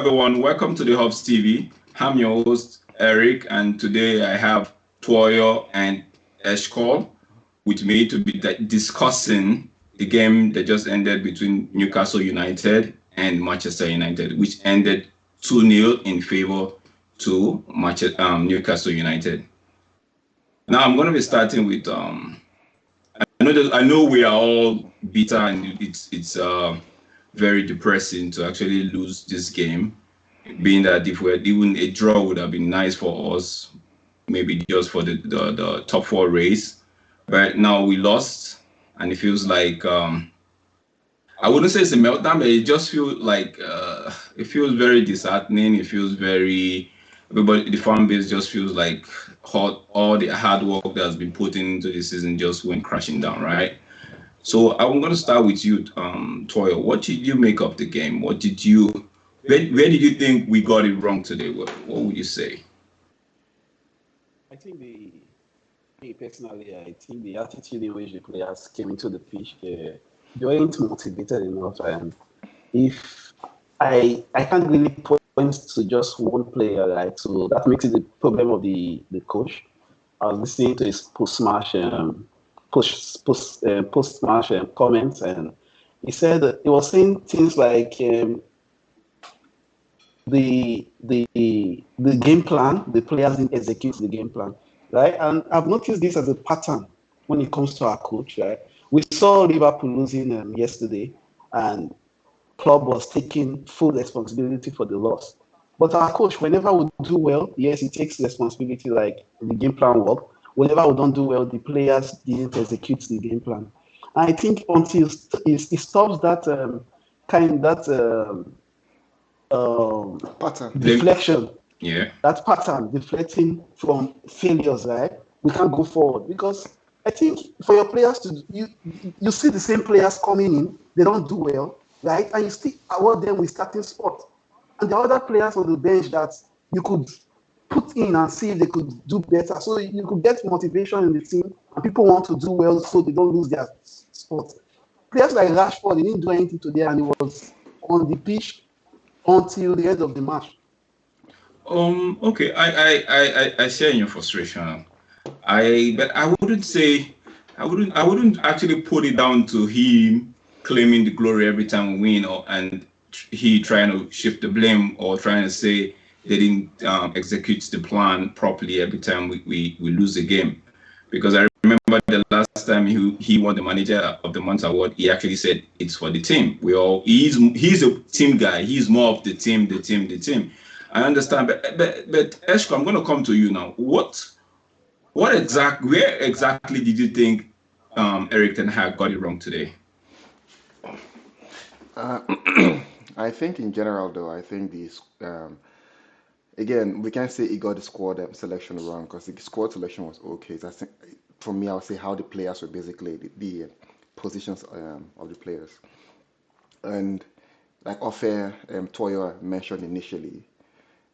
everyone. Welcome to the Hubs TV. I'm your host, Eric, and today I have Toyo and Eshkol with me to be discussing the game that just ended between Newcastle United and Manchester United, which ended 2-0 in favor to Newcastle United. Now I'm going to be starting with I know we are all bitter and it's very depressing to actually lose this game, being that if we had even a draw would have been nice for us, maybe just for the top four race. But now we lost, and it feels like I wouldn't say it's a meltdown, but it just feels like it feels very disheartening. It feels very everybody, the fan base just feels like all the hard work that has been put into the season just went crashing down, right? So I'm going to start with you, Toyo. What did you make of the game? Where did you think we got it wrong today? What would you say? I think me personally, I think the attitude in which the players came into the pitch, they weren't motivated enough. And if I can't really point to just one player, right? So that makes it the problem of the coach. I was listening to his post-match comments, and he said he was saying things like the game plan, the players didn't execute the game plan, right? And I've noticed this as a pattern when it comes to our coach, right? We saw Liverpool losing yesterday, and club was taking full responsibility for the loss. But our coach, whenever we do well, yes, he takes responsibility, like the game plan work. Whenever we don't do well, the players didn't execute the game plan. And I think until it stops that pattern deflection, that pattern deflecting from failures, right? We can't go forward because I think for your players to you see the same players coming in, they don't do well, right? And you still award them with starting spot. And the other players on the bench that you could put in and see if they could do better. So you could get motivation in the team and people want to do well so they don't lose their spot. Players like Rashford, they didn't do anything today and he was on the pitch until the end of the match. Okay, I share in your frustration. But I wouldn't actually put it down to him claiming the glory every time we win, and he trying to shift the blame or trying to say they didn't execute the plan properly every time we lose a game. Because I remember the last time he won the Manager of the Month award, he actually said it's for the team. He's a team guy. He's more of the team. I understand, but Eshko, I'm going to come to you now. Where exactly did you think Eric Ten Hag got it wrong today? I think in general, though, I think these again, we can't say he got the squad selection wrong because the squad selection was okay. So I think for me, I would say how the players were basically the positions of the players, and like Ofer Toyo mentioned initially,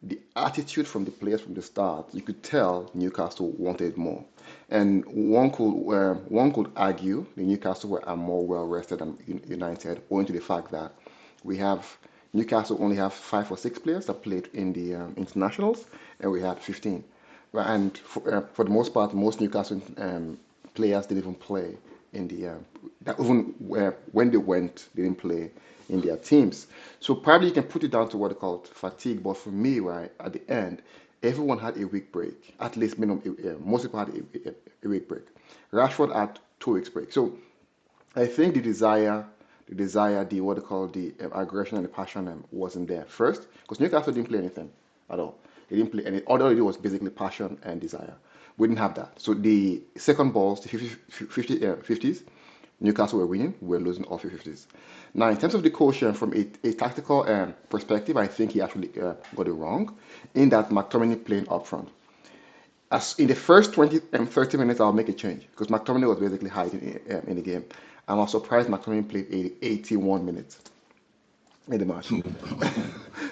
the attitude from the players from the start, you could tell Newcastle wanted more. And one could argue the Newcastle are more well rested than United, owing to the fact that we have Newcastle only have 5 or 6 players that played in the internationals, and we had 15. And for the most part, most Newcastle players didn't even play in the even when they went, they didn't play in their teams. So probably you can put it down to what they call fatigue. But for me, right at the end, everyone had a week break. At least minimum, most people had a week break. Rashford had 2 weeks break. So I think the desire, the what they call the aggression and the passion wasn't there first because Newcastle didn't play anything at all. They didn't play any. All they did was basically passion and desire. We didn't have that. So the second balls, the 50s, Newcastle were winning. We were losing all 50s. Now, in terms of the quotient from a tactical perspective, I think he actually got it wrong in that McTominay playing up front. As in the first 20 and 30 minutes, I'll make a change because McTominay was basically hiding in the game. I was surprised McTominay played 81 minutes in the match.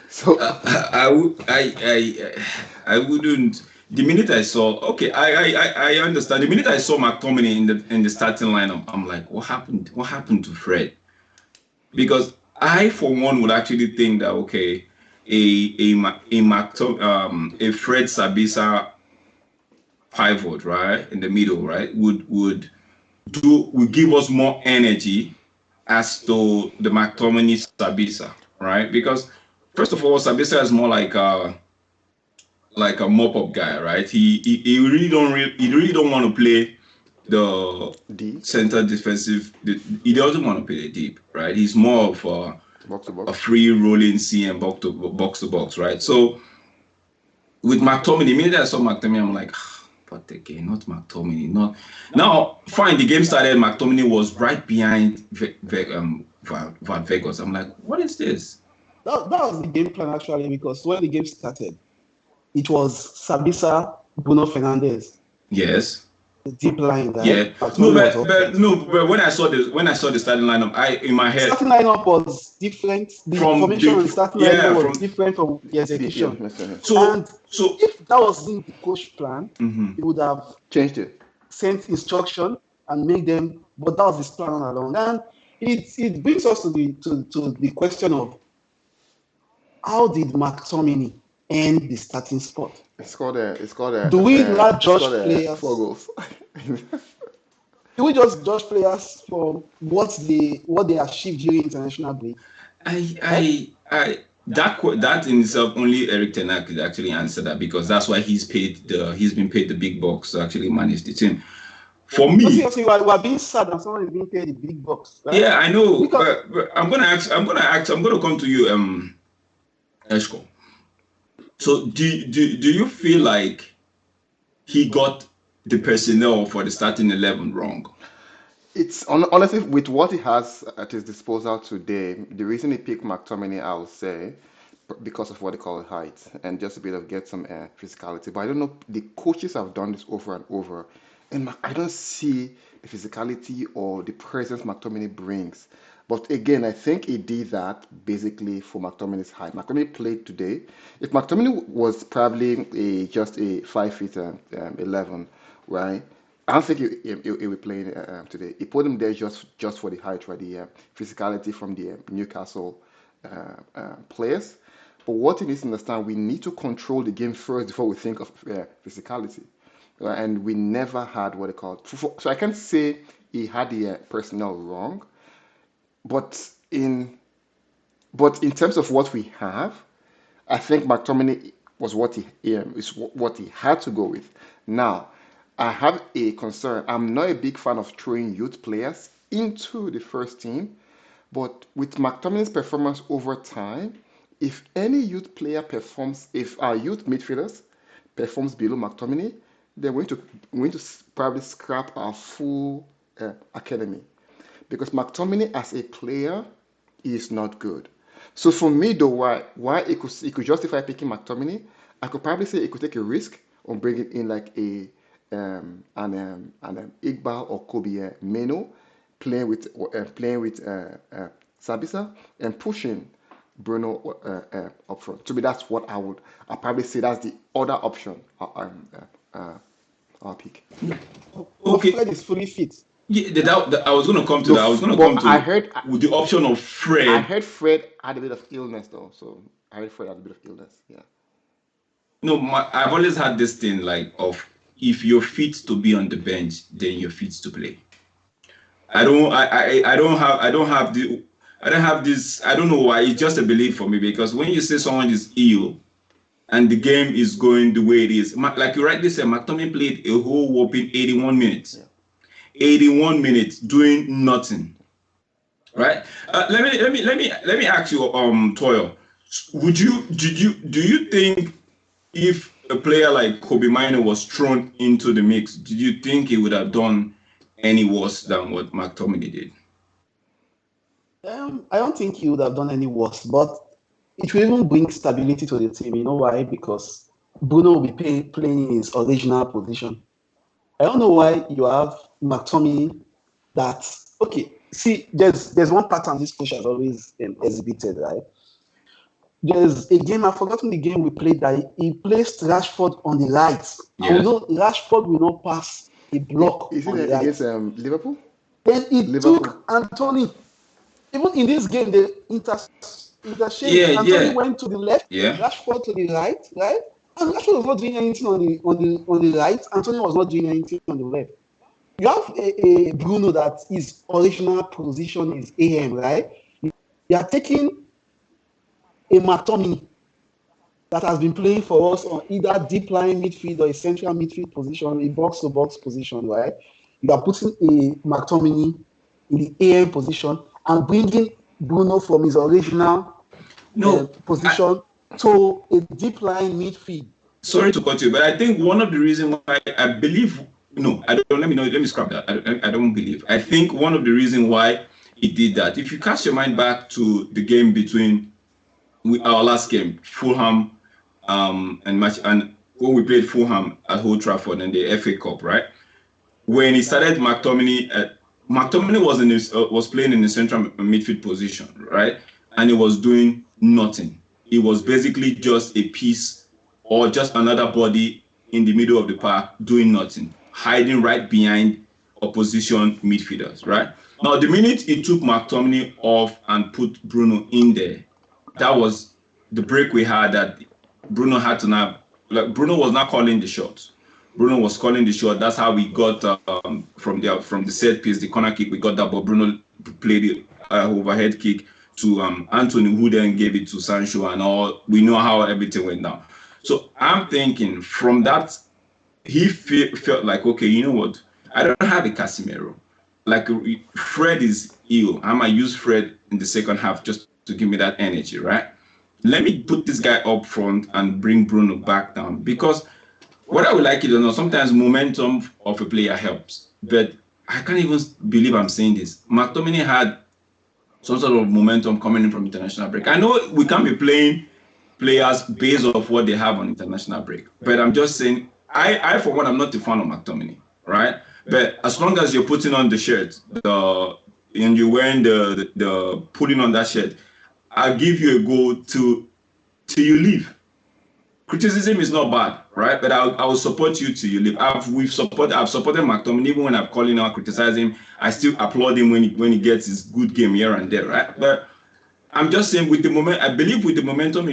So I wouldn't. The minute I saw, okay, I understand. The minute I saw McTominay in the starting lineup, I'm like, what happened? What happened to Fred? Because I, for one, would actually think that okay, a Fred Sabisa pivot, right, in the middle, right, would give us more energy as to the McTominay Sabisa, right? Because first of all, Sabisa is more like a mop up guy, right? He really don't want to play the D, center defensive. He doesn't want to play the deep, right? He's more of box to a box. free rolling CM box to box, right? So with McTominay, the minute I saw McTominay, I'm like, but again, not McTominay, not now. Fine, the game started. McTominay was right behind Van Vegas. I'm like, what is this? That was the game plan actually, because when the game started, it was Sabisa, Bruno Fernandes, Yes. the deep line, Yeah, right? no, McTominay was up front. but when I saw the starting lineup, I in my head Starting lineup was different. The from formation on the the starting yeah lineup was from different from the Yeah, execution. so And so if that wasn't the coach plan, mhm. he would have changed it. sent instruction and make them. But that was his plan all along. And it brings us to the question of how did McTominay end the starting spot? Do we not It's judge called a four players? goals. Do we just judge players for what they achieved during international break? I Right? that in itself only Eric Ten Hag could actually answer that because that's why he's been paid the big bucks to actually manage the team. For No, me, seriously, we're being sad and someone is being paid the big bucks, right? yeah, I know, Because but I'm gonna come to you, Eshko. So do you feel like he got the personnel for the starting 11 wrong? It's honestly with what he has at his disposal today. The reason he picked McTominay, I will say, because of what they call height and just a bit of get some physicality. But I don't know. The coaches have done this over and over, and I don't see the physicality or the presence McTominay brings. But again, I think he did that basically for McTominay's height. McTominay played today. If McTominay was probably just a 5 feet 11, right? I don't think he will play today. He put him there just for the height, right? The physicality from the Newcastle players. But what he needs to understand, we need to control the game first before we think of physicality. Right? And we never had what they call. So I can't say he had the personnel wrong, but in terms of what we have, I think McTominay was what he had to go with. Now, I have a concern. I'm not a big fan of throwing youth players into the first team, but with McTominay's performance over time, if any youth player performs, if our youth midfielders performs below McTominay, then we're going to probably scrap our full academy because McTominay as a player is not good. So for me, though, why it could justify picking McTominay, I could probably say it could take a risk on bringing in like an Iqbal or Kobe Meno playing with Sabisa and pushing Bruno up front. To me, that's what I probably say that's the other option I'll pick. but Okay, Fred is fully fit. yeah, I was gonna come to No, that. I was gonna but come I to heard with the option of I Fred. heard Fred had a bit of illness though, so I heard Fred had a bit of illness. Yeah. No, I've always had this thing like of if you're fit to be on the bench, then you're fit to play. I don't have this. I don't know why. It's just a belief for me because when you say someone is ill and the game is going the way it is, like you rightly said, McTominay played a whole whopping 81 minutes. Yeah. 81 minutes doing nothing. Right? Let me ask you, Toyo. Do you think if a player like Kobe Mino was thrown into the mix, did you think he would have done any worse than what McTominay did? I don't think he would have done any worse, but it will even bring stability to the team. You know why? Because Bruno will be playing in his original position. I don't know why you have McTominay that okay. See, there's one pattern this coach has always exhibited, right? There's a game, I've forgotten the game we played that he placed Rashford on the right. And we Yes. know Rashford will not pass a block Is on the it right. against Liverpool? Then he Liverpool. took Anthony. Even in this game, they It's a shame. Yeah, Anthony yeah, went to the left, yeah. Rashford to the right, right? And Rashford was not doing anything on the right. Anthony was not doing anything on the left. You have a Bruno that his original position is AM, right? You are taking a McTominay that has been playing for us on either deep line midfield or a central midfield position, a box to box position, right? You are putting a McTominay in the AM position and bringing Bruno from his original No, position to a deep line midfield. sorry to cut you, but I think one of the reasons why I believe, no, I don't, let me know, let me scrap that. I don't believe. I think one of the reasons why he did that, if you cast your mind back to the game between our last game, Fulham, and match, and when we played Fulham at Old Trafford in the FA Cup, right? When he started McTominay, McTominay was was playing in the central midfield position, right? And he was doing nothing. He was basically just a piece or just another body in the middle of the park doing nothing, hiding right behind opposition midfielders, right? Now, the minute he took McTominay off and put Bruno in there, that was the break we had, that Bruno had to now, like, Bruno was not calling the shots. Bruno was calling the shot. That's how we got from the set piece, the corner kick. We got that, but Bruno played the overhead kick to Anthony, who then gave it to Sancho, and all. We know how everything went down. So I'm thinking from that, he felt like, okay, you know what? I don't have a Casemiro. Like, Fred is ill. I might use Fred in the second half just to give me that energy, right? Let me put this guy up front and bring Bruno back down, because whether I would like it or not, sometimes momentum of a player helps. But I can't even believe I'm saying this. McTominay had some sort of momentum coming in from international break. I know we can't be playing players based off what they have on international break, but I'm just saying, I for one, I'm not a fan of McTominay, right? But as long as you're putting on the shirt, and you're wearing the putting on that shirt, I'll give you a go till you leave. Criticism is not bad, right? But I will support you till you leave. I've supported McTominay. Even when I've called him out, criticize him, I still applaud him when he gets his good game here and there, right? But I'm just saying, with the moment, I believe with the momentum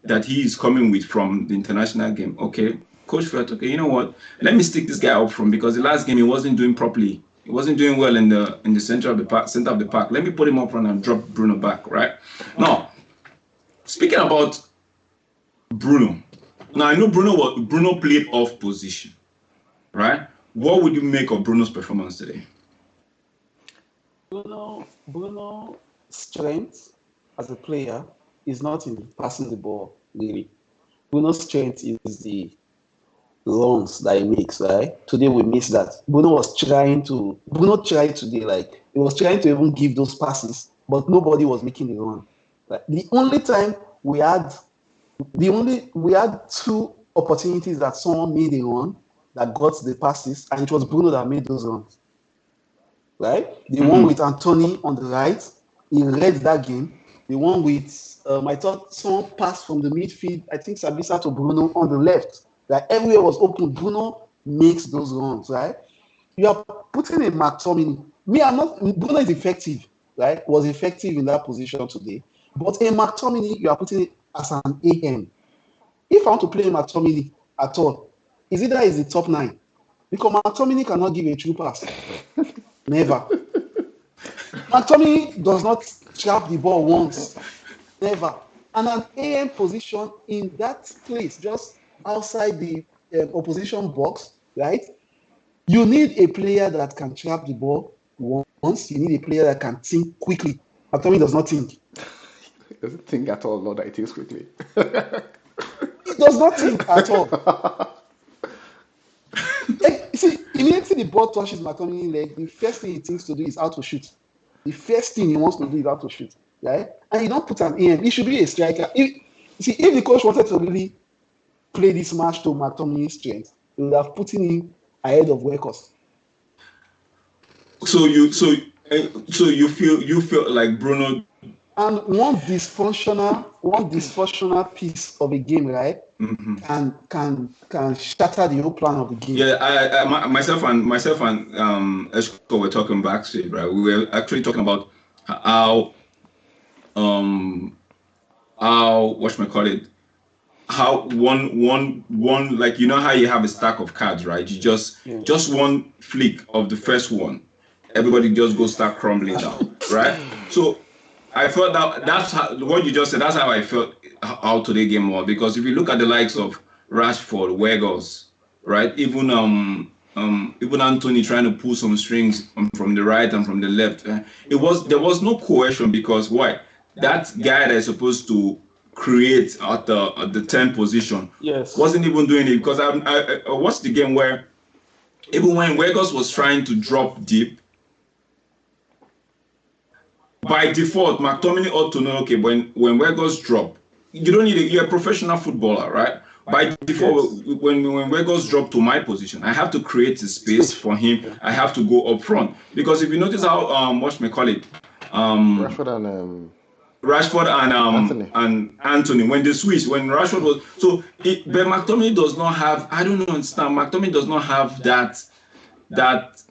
that he is coming with from the international game, okay, coach felt, okay, you know what? Let me stick this guy up front, because the last game he wasn't doing properly. He wasn't doing well in the center of the park. Let me put him up front and drop Bruno back, right? Now, speaking about Bruno. Now, I know Bruno played off position, right? What would you make of Bruno's performance today? Bruno's strength as a player is not in passing the ball, really. Bruno's strength is the runs that he makes, right? Today we missed that. Bruno tried today, like, he was trying to even give those passes, but nobody was making the run. Like, the only time we had two opportunities that someone made a run that got the passes, and it was Bruno that made those runs. Right? The one with Anthony on the right, he read that game. The one with I thought someone passed from the midfield, I think Sabisa to Bruno on the left. Like, everywhere was open. Bruno makes those runs, right? You are putting a McTominay. Bruno is effective, right? Was effective in that position today. But a McTominay, you are putting it as an AM. If I want to play McTominay at all, is either is the top 9. Because McTominay cannot give a true pass. Never. McTominay does not trap the ball once. Never. And an AM position in that place, just outside the opposition box, right? You need a player that can trap the ball once. You need a player that can think quickly. McTominay does not think. He doesn't think at all, not that he thinks quickly. He does not think at all. See, immediately the ball touches McTominay's leg, the first thing he thinks to do is how to shoot. The first thing he wants to do is how to shoot, right? And you don't put an AM. He should be a striker. If the coach wanted to really play this match to McTominay's strength, he would have put him ahead of Workers. So you feel like Bruno. And one dysfunctional piece of a game, right? Can shatter the whole plan of the game. Yeah, myself and Eshko were talking backstage, right? We were actually talking about how how call it, how one like you know how you have a stack of cards, right? You Yeah. just one flick of the first one, everybody just go start crumbling down, right? So I felt that that's how, what you just said. That's how I felt how today game was, because if you look at the likes of Rashford, Weghorst, right? Even Anthony trying to pull some strings from the right and from the left. There was no cohesion, because why? That guy that is supposed to create at the 10 position Yes. wasn't even doing it, because I watched the game where even when Weghorst was trying to drop deep, by default, McTominay ought to know, okay, when Weghorst drop, you don't need you're a professional footballer, right? By default, Yes. when Weghorst drop to my position, I have to create a space Space. for him. Yeah. I have to go up front, because if you notice how what may call it, um Rashford and Rashford Anthony. and Anthony, when they switch, when Rashford was so, but McTominay does not have. I don't understand. McTominay does not have that that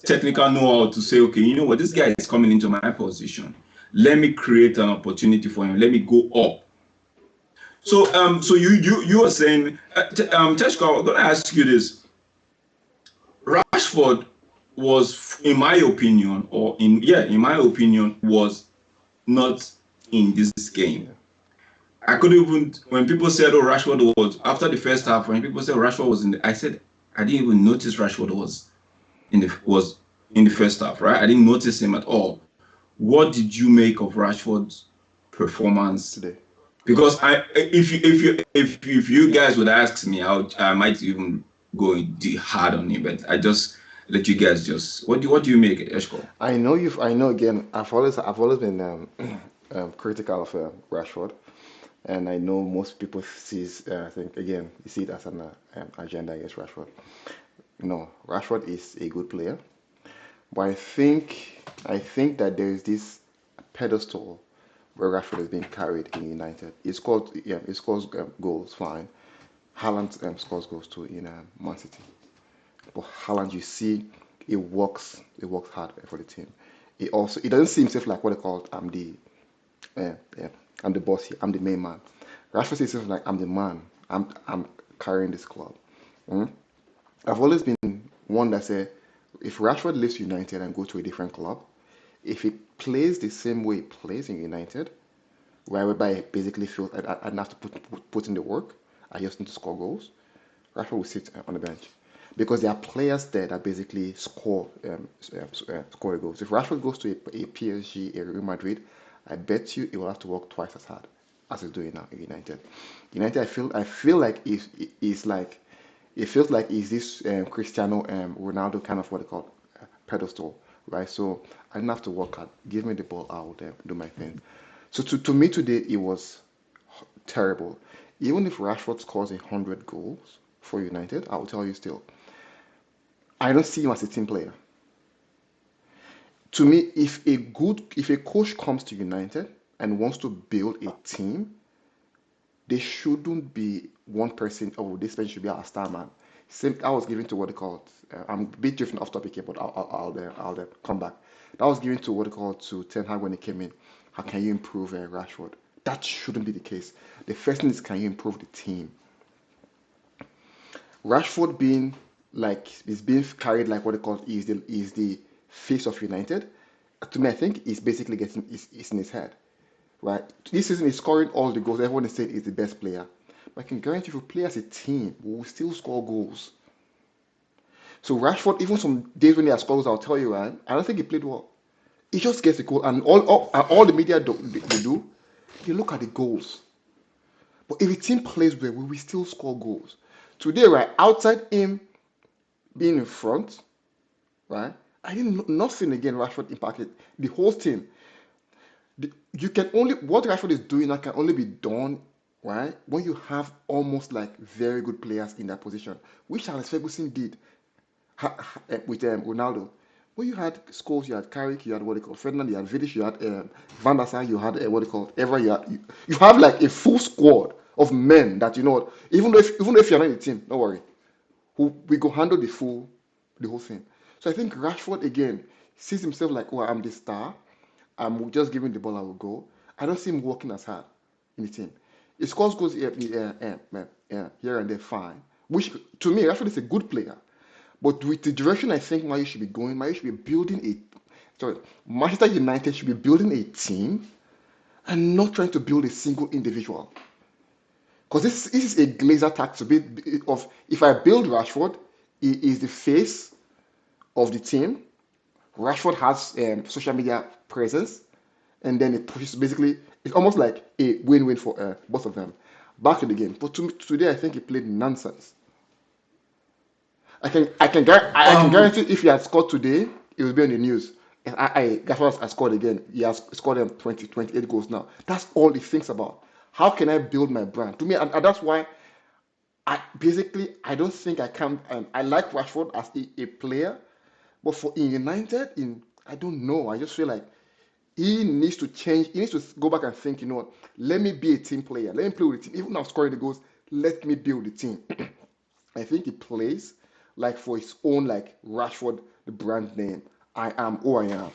technical know-how to say, okay, you know what, this guy is coming into my position. Let me create an opportunity for him. Let me go up. So you are saying, Teshko, I'm going to ask you this. Rashford was, in my opinion, in my opinion, was not in this game. Yeah. I couldn't even, when people said, oh, Rashford was after the first half, when people said Rashford was in I said I didn't even notice Rashford was in the first half, right? I didn't notice him at all. What did you make of Rashford's performance? Today. Because if you guys would ask me, I might even go hard on him, but I just let you guys just what do you make, Eshko? I know again. I've always been critical of Rashford, and I know most people sees. I think again, you see it as an agenda against Rashford. No, Rashford is a good player, but I think that there is this pedestal where Rashford is being carried in United. He scores goals, fine. Haaland scores goals too in Man City. But Haaland, you see, he works hard for the team. He doesn't see himself like what they call uh, uh, I'm the boss here, I'm the main man. Rashford sees himself like I'm the man. I'm carrying this club. Mm? I've always been one that say if Rashford leaves United and go to a different club, if he plays the same way he plays in United, whereby he basically feels I don't have to put in the work, I just need to score goals, Rashford will sit on the bench because there are players there that basically score the goals. If Rashford goes to a PSG, a Real Madrid, I bet you he will have to work twice as hard as he's doing now in United. United, I feel like he's like it feels like he's this Cristiano Ronaldo kind of what they call pedestal, right? So I don't have to work hard. Give me the ball, I'll do my thing. So to me today, it was terrible. Even if Rashford scores 100 goals for United, I will tell you still, I don't see him as a team player. To me, if a coach comes to United and wants to build a team, they shouldn't be one person. Oh, this person should be our star man. Same, I was given to what they called. I'm a bit different off topic here, but I'll come back. That was given to what they called to Ten Hag when he came in. How can you improve Rashford? That shouldn't be the case. The first thing is, can you improve the team? Rashford being is being carried like what they call is the face of United. To me, I think he's basically getting is in his head, right? This season he's scoring all the goals. Everyone is saying he's the best player, but I can guarantee if we play as a team, we will still score goals. So Rashford, even some days when he has scores, I'll tell you, right? I don't think he played well. He just gets the goal, and all the media they do, they look at the goals. But if a team plays well, we will still score goals. Today, right, outside him being in front, right? I didn't nothing again. Rashford impacted the whole team. You can only what Rashford is doing now can only be done, right? When you have almost like very good players in that position, which Alex Ferguson did with Ronaldo. When you had Scholes, you had Carrick, you had what they call Ferdinand, you had Vidic, you had Van der Sar, you had what they call Ever. You have like a full squad of men that you know what. Even if you're not in the team, don't worry. Who we go handle the whole thing. So I think Rashford again sees himself like, oh, I'm the star. I'm just giving the ball, I will go. I don't see him working as hard in the team. He scores goals here and there, fine. Which to me, Rashford is a good player. But with the direction I think Man U should be going, Man U should be building Manchester United should be building a team and not trying to build a single individual. Because this is a Glazer tactic of if I build Rashford, he is the face of the team. Rashford has social media presence, and then it pushes. Basically, it's almost like a win-win for both of them. Back to the game, but today I think he played nonsense. I can guarantee if he had scored today, it would be on the news. And guess what? I scored again. He has scored 28 goals now. That's all he thinks about. How can I build my brand? To me, and that's why I don't think I can. I like Rashford as a player, but for in United, I don't know. I just feel like he needs to change. He needs to go back and think. You know what? Let me be a team player. Let me play with the team. Even though I'm scoring the goals, let me build the team. I think he plays like for his own, like Rashford, the brand name. I am who I am.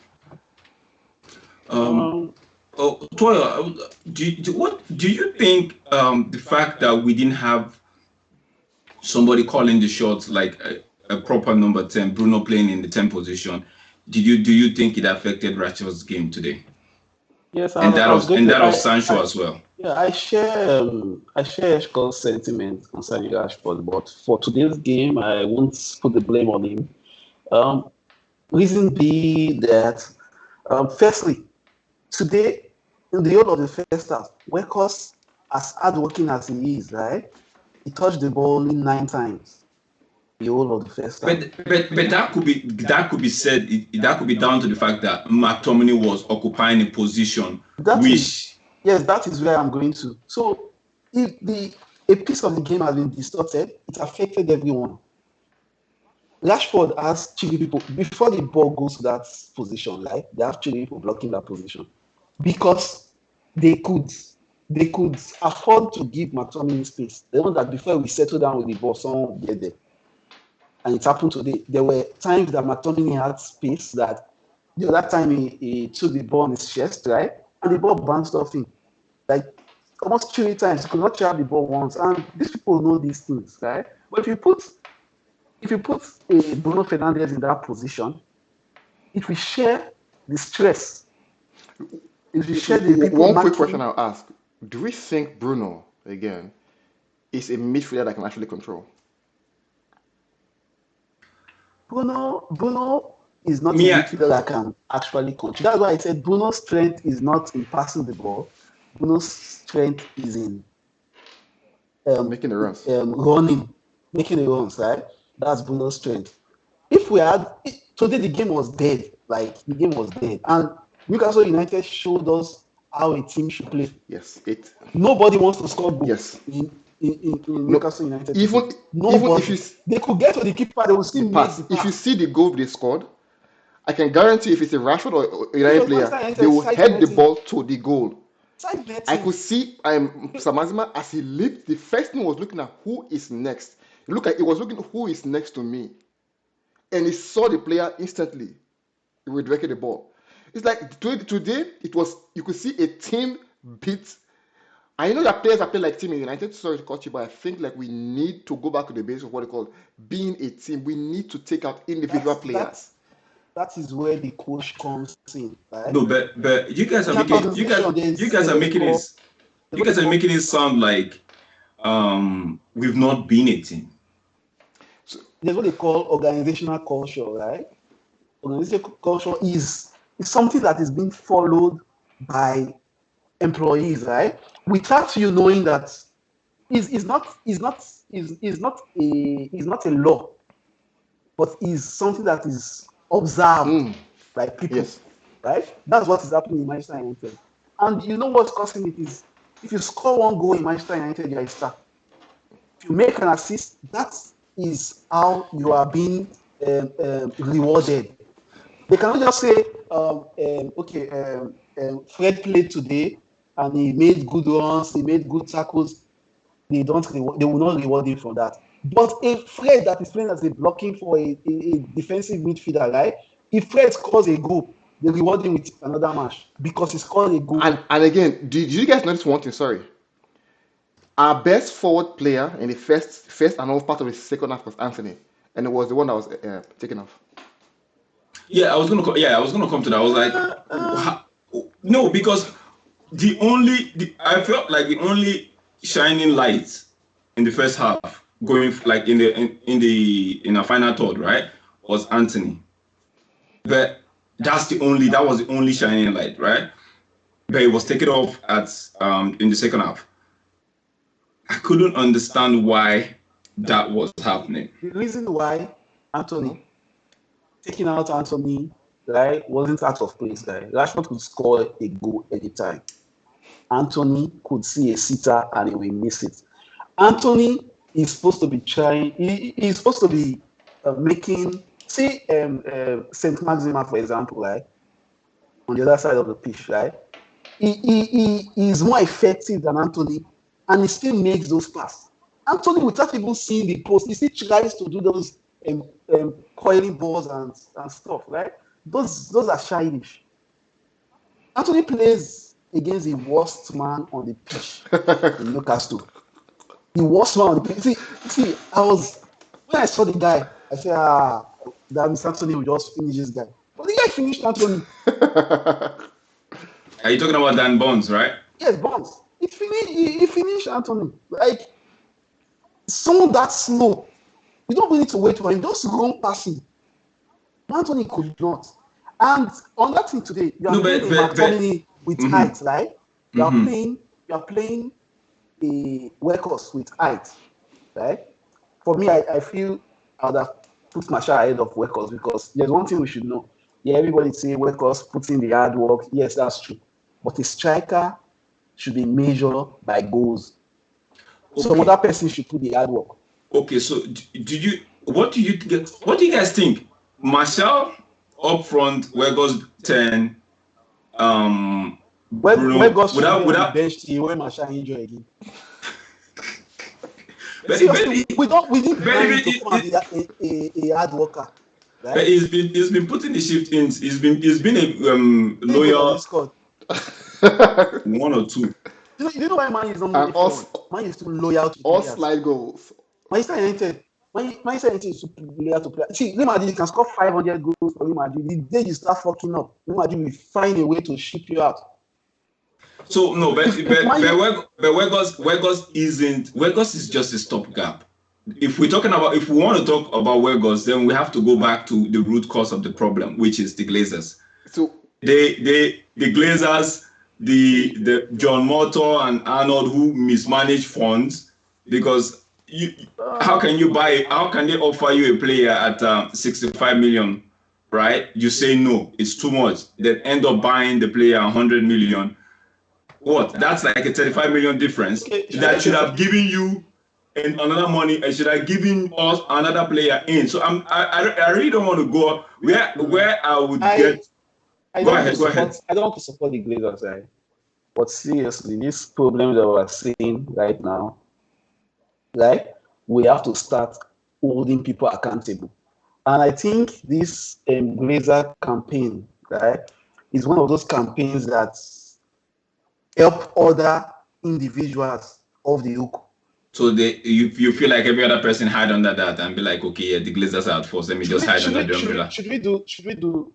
Um, Um, Toya, what do you think? The fact that we didn't have somebody calling the shots like a proper number 10, Bruno playing in the 10 position. Do you think it affected Rashford's game today? yes, And I was going and to. that of Sancho as well. Yeah, I share Eshko's sentiment concerning Rashford, but for today's game, I won't put the blame on him. Um, Reason be that, firstly, today in the whole of the first half, Wekos, as hardworking as he is, right, he touched the ball only 9 times the whole of the first half. But that could be said that could be down to the fact that McTominay was occupying a position That is, which yes, that is where I'm going to. So, if a piece of the game has been distorted, it affected everyone. Rashford has three people before the ball goes to that position, right? They have three people blocking that position because they could they could afford to give McTominay space. They know that before we settle down with the ball, someone will get there. And it happened today. There were times that McTominay had space that the other time he took the ball on his chest, right? And the ball bounced off him. Like almost 3 times. He could not trap the ball once. And these people know these things, right? But if you put a Bruno Fernandes in that position, it will share the stress. It will share the people One quick question marking. I'll ask: do we think Bruno again is a midfielder that can actually control? Bruno is not a me midfielder that can actually control. That's why I said Bruno's strength is not in passing the ball. Bruno's strength is in um, Making the runs. running, making the runs, right? That's Bruno's strength. If we had today, the game was dead. Like the game was dead, and Newcastle United showed us how a team should play. Yes, it. Nobody wants to score goals Yes. in No. Newcastle United today. Even if Nobody. you They could get to the keeper, they will the still make pass, the if you pass. see the goal they scored, I can guarantee if it's a Rashford or a It United was player, Manchester they United will side head the netting, ball to the goal. side I netting. could see Samazima as he leaped. The first thing was looking at who is next. It was looking who is next to me, and he saw the player instantly. He redirected the ball. It's like today it was you could see a team beat. I know that players are playing like Team United. Sorry to cut you, but I think like we need to go back to the base of what they call being a team. We need to take out individual That's players. that is where the coach comes in, right? No, but you guys are In an making organization, you there's guys are what they making call this you guys are making it sound like we've not been a team. So, there's what they call organizational culture, right? Organizational culture is something that is being followed by employees, right? Without you knowing that is not a law, but is something that is observed by people, yes. right? That's what is happening in Manchester United. And you know what's causing it is if you score one goal in Manchester United, you're a star. If you make an assist, that is how you are being rewarded. They cannot just say, okay, Fred played today and he made good runs, he made good tackles. They will not reward him for that. But a Fred that is playing as a blocking for a defensive midfielder, right? If Fred scores a goal, they reward him with another match because he scored a goal. And again, did you guys notice one thing? Sorry. Our best forward player in the first and half part of the second half was Anthony, and it was the one that was taken off. Yeah, I was gonna come to that. I was like, no, because I felt like the only shining light in the first half, going like in a final third, right, was Anthony. But that was the only shining light, right? But it was taken off in the second half. I couldn't understand why that was happening. The reason why Anthony taking out Anthony, right, wasn't out of place, right? Rashford could score a goal anytime. Anthony could see a sitter and he will miss it. Anthony is supposed to be trying. He's supposed to be making. See, Saint Maxima, for example, right, on the other side of the pitch, right? He is more effective than Anthony, and he still makes those passes. Anthony, without even seeing the post, he still tries to do those coiling balls and stuff, right? Those are childish. Anthony plays against the worst man on the pitch in Newcastle. The worst man on the pitch. See, when I saw the guy, I said, that Mr. Anthony will just finish this guy. But the guy finished Anthony. Are you talking about Dan Bonds, right? Yes, Bonds. He finished Anthony. Like, someone that slow. You don't need to wait for him. Just run past him. Anthony could not. And on that thing today, you are playing McTominay with height, right? You are playing a workhorse with height, right? For me, I feel I would have put Martial ahead of workhorse because there's one thing we should know. Yeah, everybody say workhorse puts in the hard work. Yes, that's true. But a striker should be measured by goals. Okay. So other person should put the hard work. Okay, so what do you guys think? Martial up front, Weghorst 10. Weghorst without bench team when Martial injured again. We didn't plan to come a hard worker. Right? But he's been putting the shift in. He's been a loyal one or two. You know why Man is not Man is too loyal to all players. Slide goals. Manchester United is too loyal to players. See, Real Madrid can score 500 goals for Real Madrid. The day you start fucking up, Real Madrid will find a way to ship you out. So no, but Weghorst is just a stopgap. If we want to talk about Weghorst, then we have to go back to the root cause of the problem, which is the Glazers. So the Glazers, the John Motor and Arnold who mismanage funds, because how can they offer you a player at 65 million, right? You say no, it's too much. They end up buying the player 100 million. What? That's like a 35 million difference that should have given you another money. I should have given us another player in. So I really don't want to go where I would get. Go ahead. I don't want to support the Glazers, right? But seriously, this problem that we're seeing right now, right? We have to start holding people accountable. And I think this Glazer campaign, right, is one of those campaigns that help other individuals off the hook. So you feel like every other person hide under that and be like, okay, yeah, the Glazers are at force. Let me just hide under the umbrella. Should we do?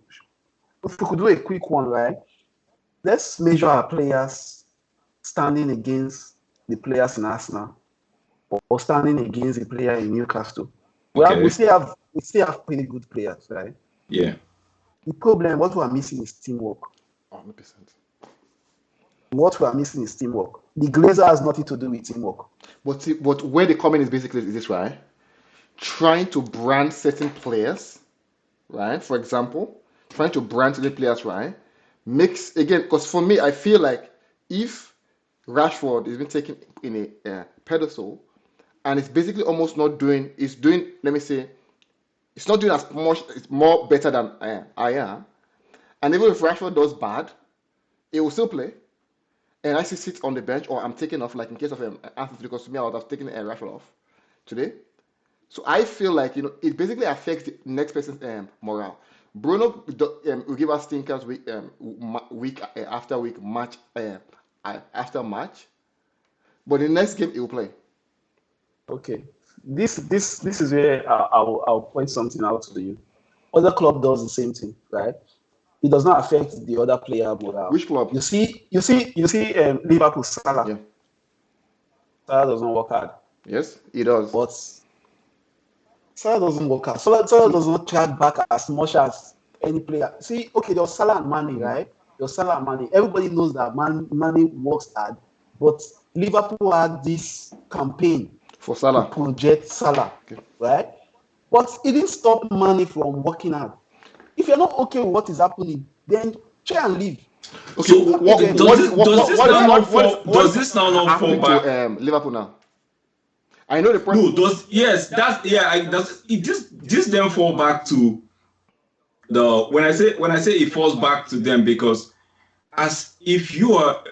If we could do a quick one, right? Let's measure our players standing against the players in Arsenal or standing against the player in Newcastle. Well, we still have pretty good players, right? Yeah. The problem, what we are missing is teamwork. 100%. What we are missing is teamwork. The Glazer has nothing to do with teamwork. But where the comment is basically is this, right? Trying to brand certain players, right? For example, trying to brand certain players, right? Makes, again, because for me, I feel like if Rashford is being taken in a pedestal and it's basically almost not doing, it's doing, let me say, it's not doing as much, it's more better than I am. And even if Rashford does bad, he will still play. And I sit on the bench, or I'm taken off, like in case of Anthony, because to me, I would have taken Rashford off today. So I feel like, it basically affects the next person's morale. Bruno will give us stinkers week after week, match after match, but the next game he will play. Okay. This is where I'll point something out to you. Other club does the same thing, right? It does not affect the other player morale. Which club? You see, Liverpool Salah. Yeah. Salah doesn't work hard, Yes, he does. but Salah doesn't work hard. Salah does not track back as much as any player. See, okay, there's Salah and Mane, right? There's Salah and Mane. Everybody knows that Mane works hard, but Liverpool had this campaign For to Salah. project Salah, Okay. right? But it didn't stop Mane from working hard. If you're not okay with what is happening, then try and leave. Okay, So does this now not fall back? To Liverpool now? I know the point. No, this then fall back to the when I say it falls back to them, because as if you are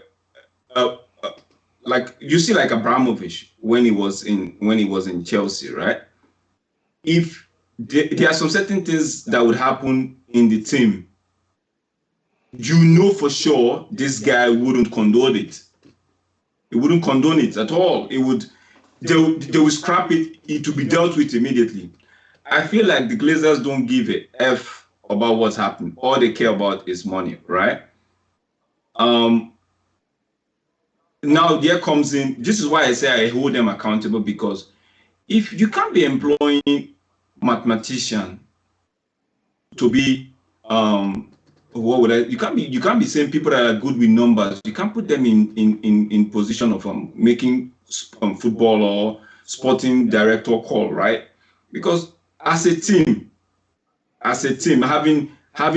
like you see like Abramovich when he was in Chelsea, right? If there are some certain things that would happen in the team, you know for sure this guy wouldn't condone it. He wouldn't condone it at all. They will scrap it. It will be dealt with immediately. I feel like the Glazers don't give a F about what's happened. All they care about is money, right? Now there comes in. This is why I say I hold them accountable, because if you can't be employing mathematician to be you can't be saying people that are good with numbers. You can't put them in position of making football or sporting director call, right? Because as a team, having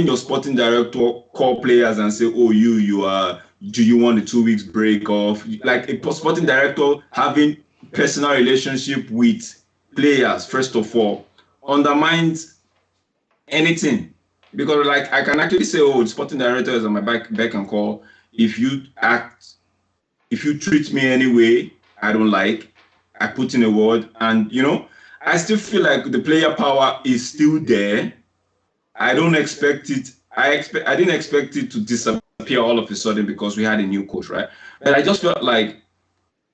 your sporting director call players and say, oh, do you want a 2 weeks break off? Like a sporting director having personal relationship with players, first of all, undermines anything. Because like I can actually say, oh, the sporting director is on my back and call. If you treat me anyway I don't like, I put in a word, and I still feel like the player power is still there. I don't expect it. I didn't expect it to disappear all of a sudden because we had a new coach, right? But I just felt like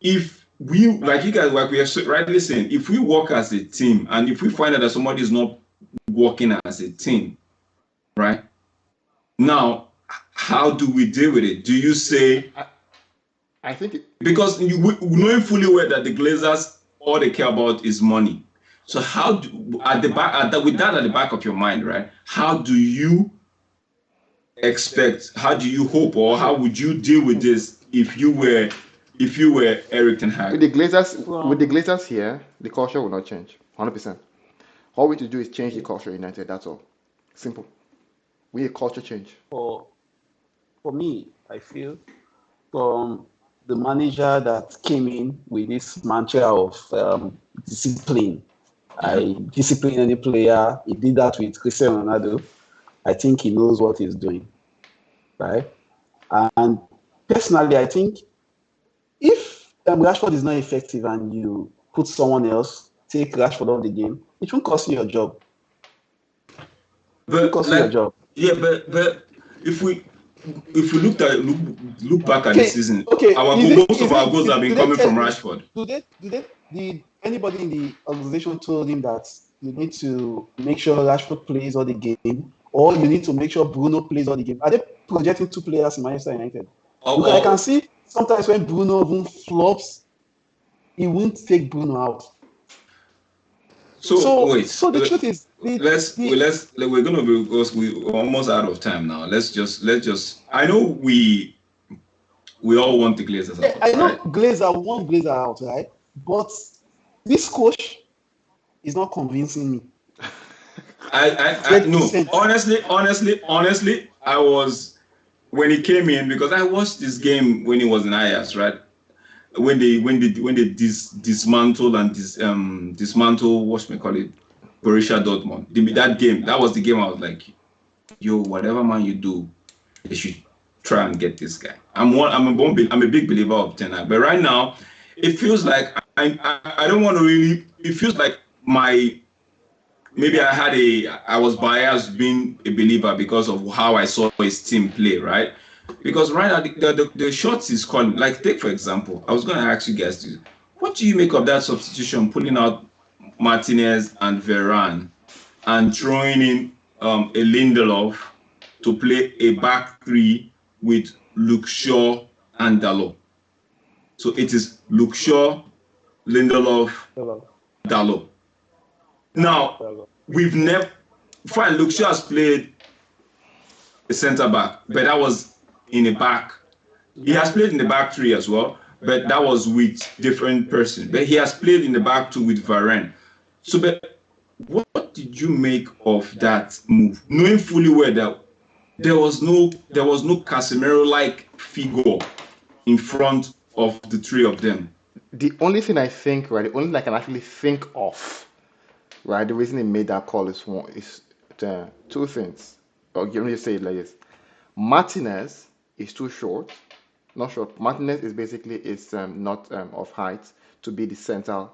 if we, like you guys, like we are rightly saying, if we work as a team and if we find out that somebody is not working as a team, right? Now, how do we deal with it? Do you say? I think because knowing fully well that the Glazers, all they care about is money. So how with that at the back of your mind, right? How do you expect? How do you hope, or how would you deal with this if you were Eric Ten Hag? With the Glazers here, the culture will not change. 100%. All we need to do is change the culture in United. That's all. Simple. We need a culture change. For me, I feel from the manager that came in with this mantra of discipline. I discipline any player. He did that with Cristiano Ronaldo. I think he knows what he's doing, right? And personally, I think if Rashford is not effective and you put someone else, take Rashford off the game, it won't cost you your job. But your job. Yeah, but if we look back at the season, most of our goals have been coming from Rashford. Did anybody in the organization told him that you need to make sure Rashford plays all the game, or you need to make sure Bruno plays all the game? Are they projecting two players in Manchester United? Because I can see sometimes when Bruno even flops, he won't take Bruno out. So the truth is, we're gonna be, because we're almost out of time now. Let's just. I know we all want the Glazers out. I know, right? want Glazer out, right? But this coach is not convincing me. I no. Honestly, I was when he came in, because I watched this game when he was in Ajax, right? When they dismantle Borussia Dortmund. That game, that was the game I was like, yo, whatever man you do, they should try and get this guy. I'm a big believer of Ten Hag, but right now it feels like I don't want to really. It feels like my maybe I was biased being a believer because of how I saw his team play, right? Because right now the shots he's calling, like take for example, I was going to ask you guys, what do you make of that substitution, pulling out Martinez and Varane and throwing in a Lindelof to play a back three with Luke Shaw and Dalot? So it is Luke Shaw, Lindelof, Dalot. Now, we've never, fine, Luke Shaw has played a centre back, but that was in a back. He has played in the back three as well, but that was with different person. But he has played in the back two with Varane. So, but what did you make of that move, knowing fully well that there was no Casemiro-like figure in front of the three of them? The only thing I think, right, the only thing I can actually think of, right, the reason he made that call is two things. Or let me just say it like this: Martinez is too short, not short. Martinez is basically not of height to be the center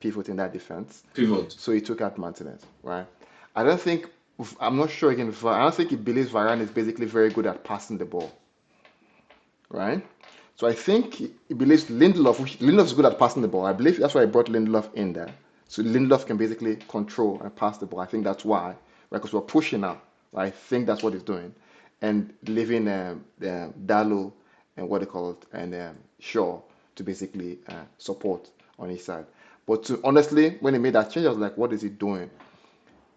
pivot in that defense. Pivot. So he took out Martinez, right? I don't think. I'm not sure again. I don't think he believes Varane is basically very good at passing the ball, right? So I think he believes Lindelof is good at passing the ball. I believe that's why I brought Lindelof in there. So Lindelof can basically control and pass the ball. I think that's why, right? Because we're pushing now. I think that's what he's doing, and leaving Dalot and what they call it and Shaw to basically support on his side. But honestly, when he made that change, I was like, what is he doing?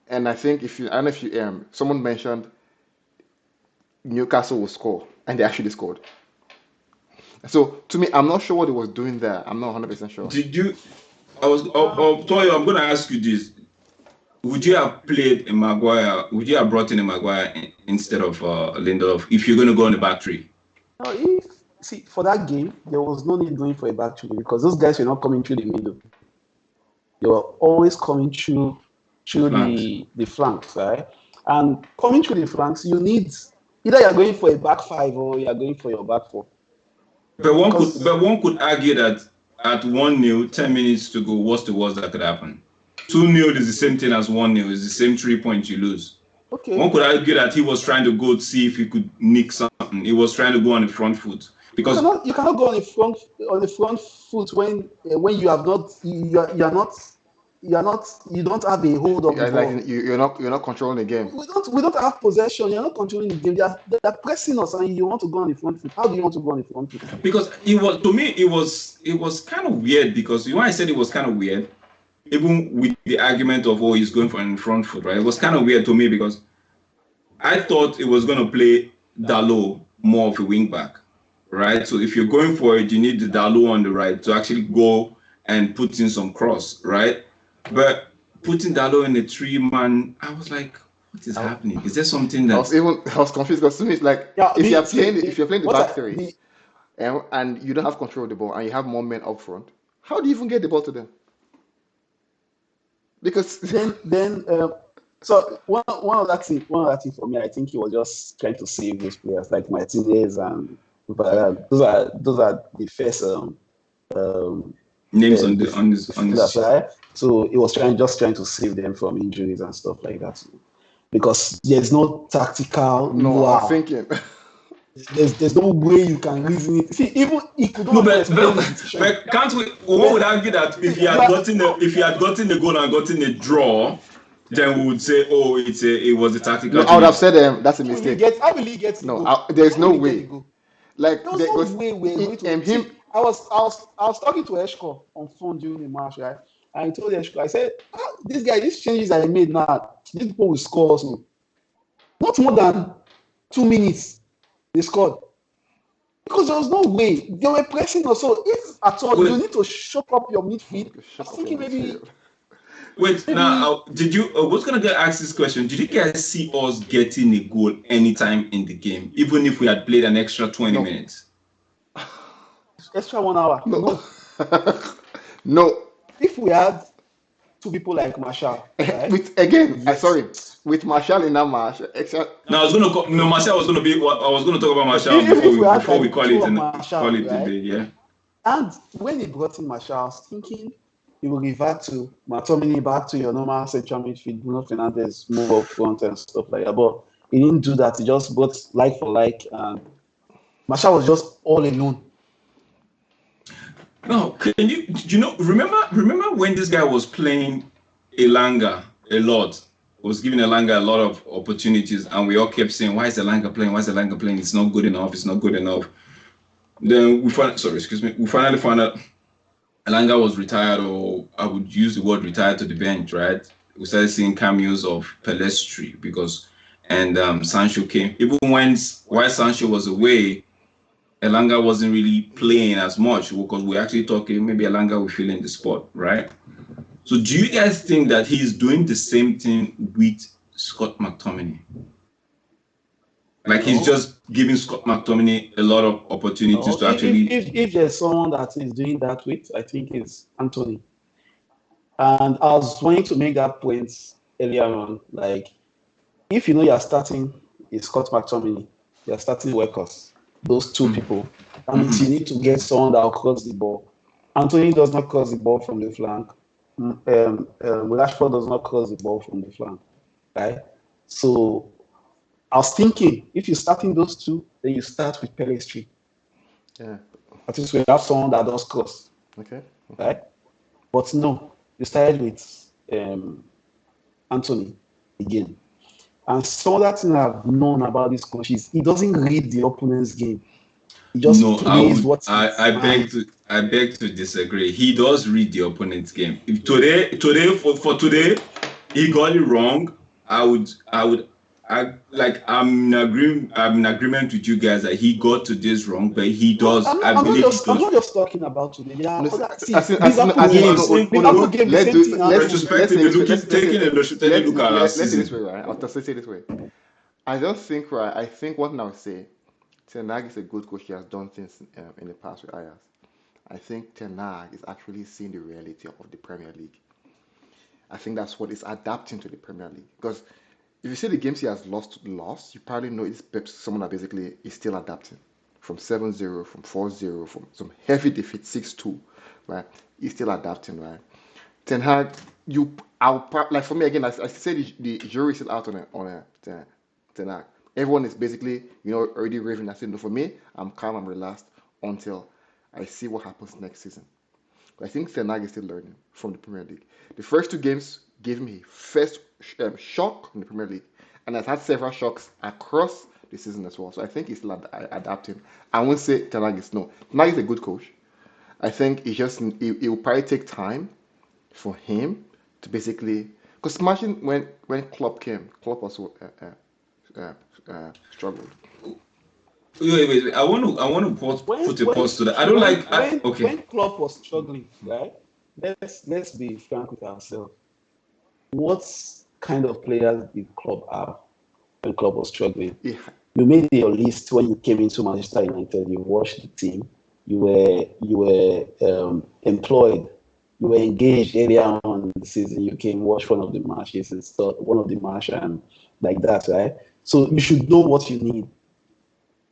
And I think I don't know if you someone mentioned Newcastle will score, and they actually scored. So to me, I'm not sure what he was doing there. I'm not 100% sure. Did you? Toyo, I'm going to ask you this: would you have played a Maguire? Would you have brought in a Maguire instead of Lindelof if you're going to go on the back three? No, for that game, there was no need going for a back three because those guys were not coming through the middle. They were always coming through the flanks, right? And coming through the flanks, you need either you're going for a back five or you're going for your back four. But one could argue that at 1-0, 10 minutes to go, what's the worst that could happen? 2-0 is the same thing as 1-0. It's the same 3 points you lose. Okay. One could argue that he was trying to go to see if he could nick something. He was trying to go on the front foot because you cannot go on the front foot when you have not you don't have a hold of the ball. Like you're not controlling the game. We don't have possession. You're not controlling the game. They're pressing us, and you want to go on the front foot. How do you want to go on the front foot? Because it was kind of weird because when I said it was kind of weird, even with the argument of he's going for the front foot, right? It was kind of weird to me because I thought it was going to play Dalot more of a wing back, right? So if you're going for it, you need the Dalot on the right to actually go and put in some cross, right? But putting Dalot in a 3-man, I was like, what is happening? Is there something that I was confused because to me it's like if you're playing the back three and you don't have control of the ball and you have more men up front, how do you even get the ball to them? Because then so one other thing for me, I think he was just trying to save those players like Martinez and those are the first names on this. Right? So he was trying to save them from injuries and stuff like that. Because there's no tactical. No, I'm thinking. There's no way you can reason it. See, even he could not. But can't we? One would argue that if he had gotten the goal and gotten a draw, then we would say, oh, it was a tactical. No, I would have said that's a mistake. How will he get? No, there's no way. Like there's no way we're going to. Him. I was talking to Eshko on phone during the match, right? And I told Eshko, I said, these changes I made now, these people will score also. Not more than 2 minutes, they scored. Because there was no way. They were pressing us. So if at all you need to shock up your midfield, I was thinking maybe. Wait, now, did you? I was going to ask this question. Did you guys see us getting a goal anytime in the game, even if we had played an extra 20 minutes? Extra 1 hour. No. No. If we had two people like Marshall, right? With Marshall in that match. Marshall was going to be. I was going to talk about Marshall before we call it today. Yeah. And when he brought in Marshall, I was thinking you will revert to McTominay back to your normal central midfield, Bruno Fernandes move up front and stuff like that. But he didn't do that. He just brought like for like, and Marshall was just all alone. No, can you know remember when this guy was playing Elanga a lot, was giving Elanga a lot of opportunities, and we all kept saying, "Why is Elanga playing? Why is Elanga playing? It's not good enough. It's not good enough." Then we finally found out Elanga was retired, or I would use the word retired to the bench, right? We started seeing cameos of Pelestri because, and Sancho came. Even while Sancho was away, Elanga wasn't really playing as much because we're actually talking maybe Elanga will fill in the spot, right? So do you guys think that he's doing the same thing with Scott McTominay? Like he's just giving Scott McTominay a lot of opportunities to actually. If there's someone that is doing that with, I think it's Anthony. And I was wanting to make that point earlier on. Like, if you know you're starting is Scott McTominay, you're starting workers, those two people. That means you need to get someone that will cross the ball. Anthony does not cross the ball from the flank. Rashford does not cross the ball from the flank. Right? So I was thinking, if you're starting those two, then you start with Pelestri. Yeah. At least we have someone that does cross. Okay. Right? But no, you started with Anthony again. And some other thing I've known about this coach is he doesn't read the opponent's game. He just plays what I beg to disagree. He does read the opponent's game. If today he got it wrong, I'm in agreement with you guys that he got to this wrong, but he does. I'm not just talking about today. Liverpool game. Retrospective, taking a look at last season. This way, right? I'll say this way. I don't think, right? I think what now say, Ten Hag is a good coach. He has done things in the past with Ajax. I think Ten Hag is actually seeing the reality of the Premier League. I think that's what is adapting to the Premier League. Because if you see the games he has lost, you probably know it's someone that basically is still adapting. From 7-0, from 4-0, from some heavy defeat, 6-2, right? He's still adapting, right? Ten Hag, like for me again, I say the jury is still out on Ten Hag. Everyone is basically, already raving. I said, no, for me, I'm calm, I'm relaxed until I see what happens next season. But I think Ten Hag is still learning from the Premier League. The first two games gave me first shock in the Premier League, and I've had several shocks across the season as well. So I think he's still adapting. I won't say Ten Hag is no. Ten Hag is a good coach. I think it will probably take time for him to basically, because imagine when Klopp came, Klopp also struggled. Wait. I want to put a pause to that. I don't like. Okay. When Klopp was struggling, right? Let's be frank with ourselves. What kind of players did Klopp have when Klopp was struggling? Yeah. You made your list when you came into Manchester United. You watched the team. You were employed. You were engaged earlier on in the season. You came watch one of the matches and stuff, one of the matches and like that, right? So you should know what you need,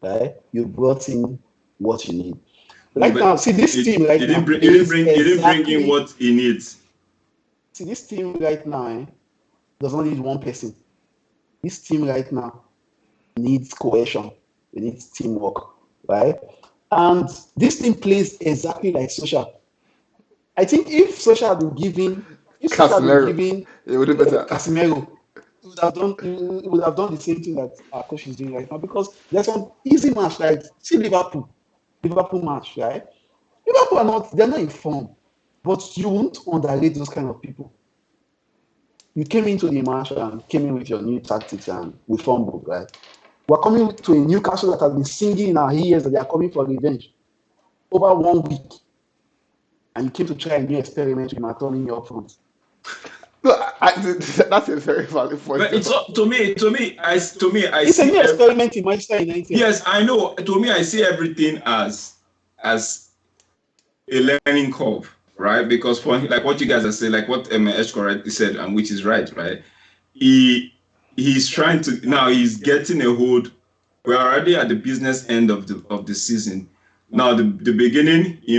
right? You brought in what you need. Right now, see this team right now. He didn't bring in what he needs. See this team right now does not need one person. This team right now needs cohesion. It needs teamwork, right? And this team plays exactly like Social. I think if Social had been given, Casemiro, it would have been better. Casemiro, he would have done the same thing that our coach is doing right now, because there's some easy match like see Liverpool match, right? Liverpool they're not in form, but you won't underrate those kind of people. You came into the match and came in with your new tactics and we fumbled, right? We're coming to a Newcastle that has been singing in our ears that they are coming for revenge over 1 week. And you came to try a new experiment with McTominay up front. That's a very valid point. But it's to me, I it's a new experiment in Manchester United. Yes, I know. To me, I see everything as a learning curve, right? Because for like what you guys are saying, like what Esh correctly said, and which is right? He's trying to now. He's getting a hold. We're already at the business end of the season. Now, the beginning, he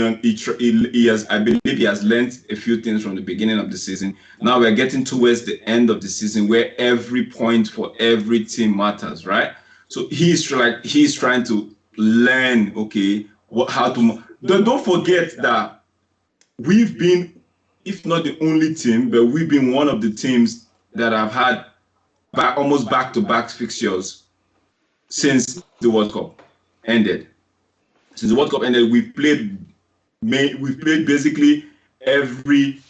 has, I believe, he has learned a few things from the beginning of the season. Now we're getting towards the end of the season, where every point for every team matters, right? So he's trying to learn, okay, how to. Don't forget that we've been, if not the only team, but we've been one of the teams that have had almost back-to-back fixtures since the World Cup ended. Since the World Cup ended, we've played basically every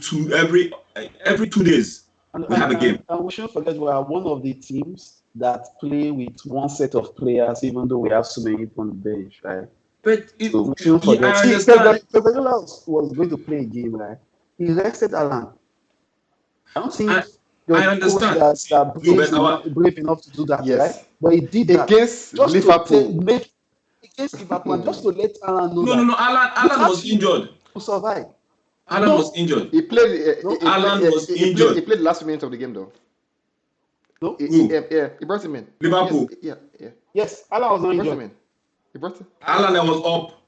2 days we have a game. And we shouldn't forget we are one of the teams that play with one set of players, even though we have so many people on the bench, right? But So we shouldn't forget. I understand. Pep Guardiola was going to play a game, right? He rested Alan. I don't think I understand. That brave enough to do that, Yes. right? But he did that against Liverpool. Against Liverpool, just to let Alan know No. Alan was injured. To survive. Alan was injured. He played. Alan was injured. He played the last minute of the game, though. No. He brought him in. Liverpool. Yes, Yes, Alan was not injured. He brought him. Alan was up.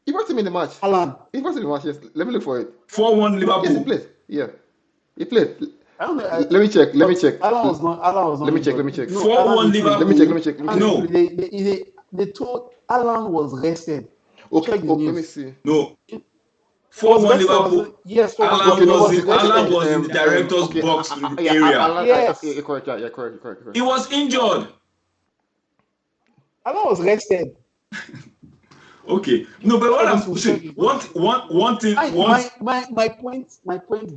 He brought him in the match. Alan. He brought him in the match. Yes. Let me look for it. 4-1 Liverpool. Yes, he played. Yeah, he played. I don't know. Let me check. Alan was not. Let me check. 4-1 Liverpool. Let me check. No. They told Alan was rested. Okay, let me see. No. 4-1 Liverpool. Yes, Alan was in the director's box area. Yes. You're correct. He was injured. Alan was rested. Okay. No, but what I'm saying, one thing. My point.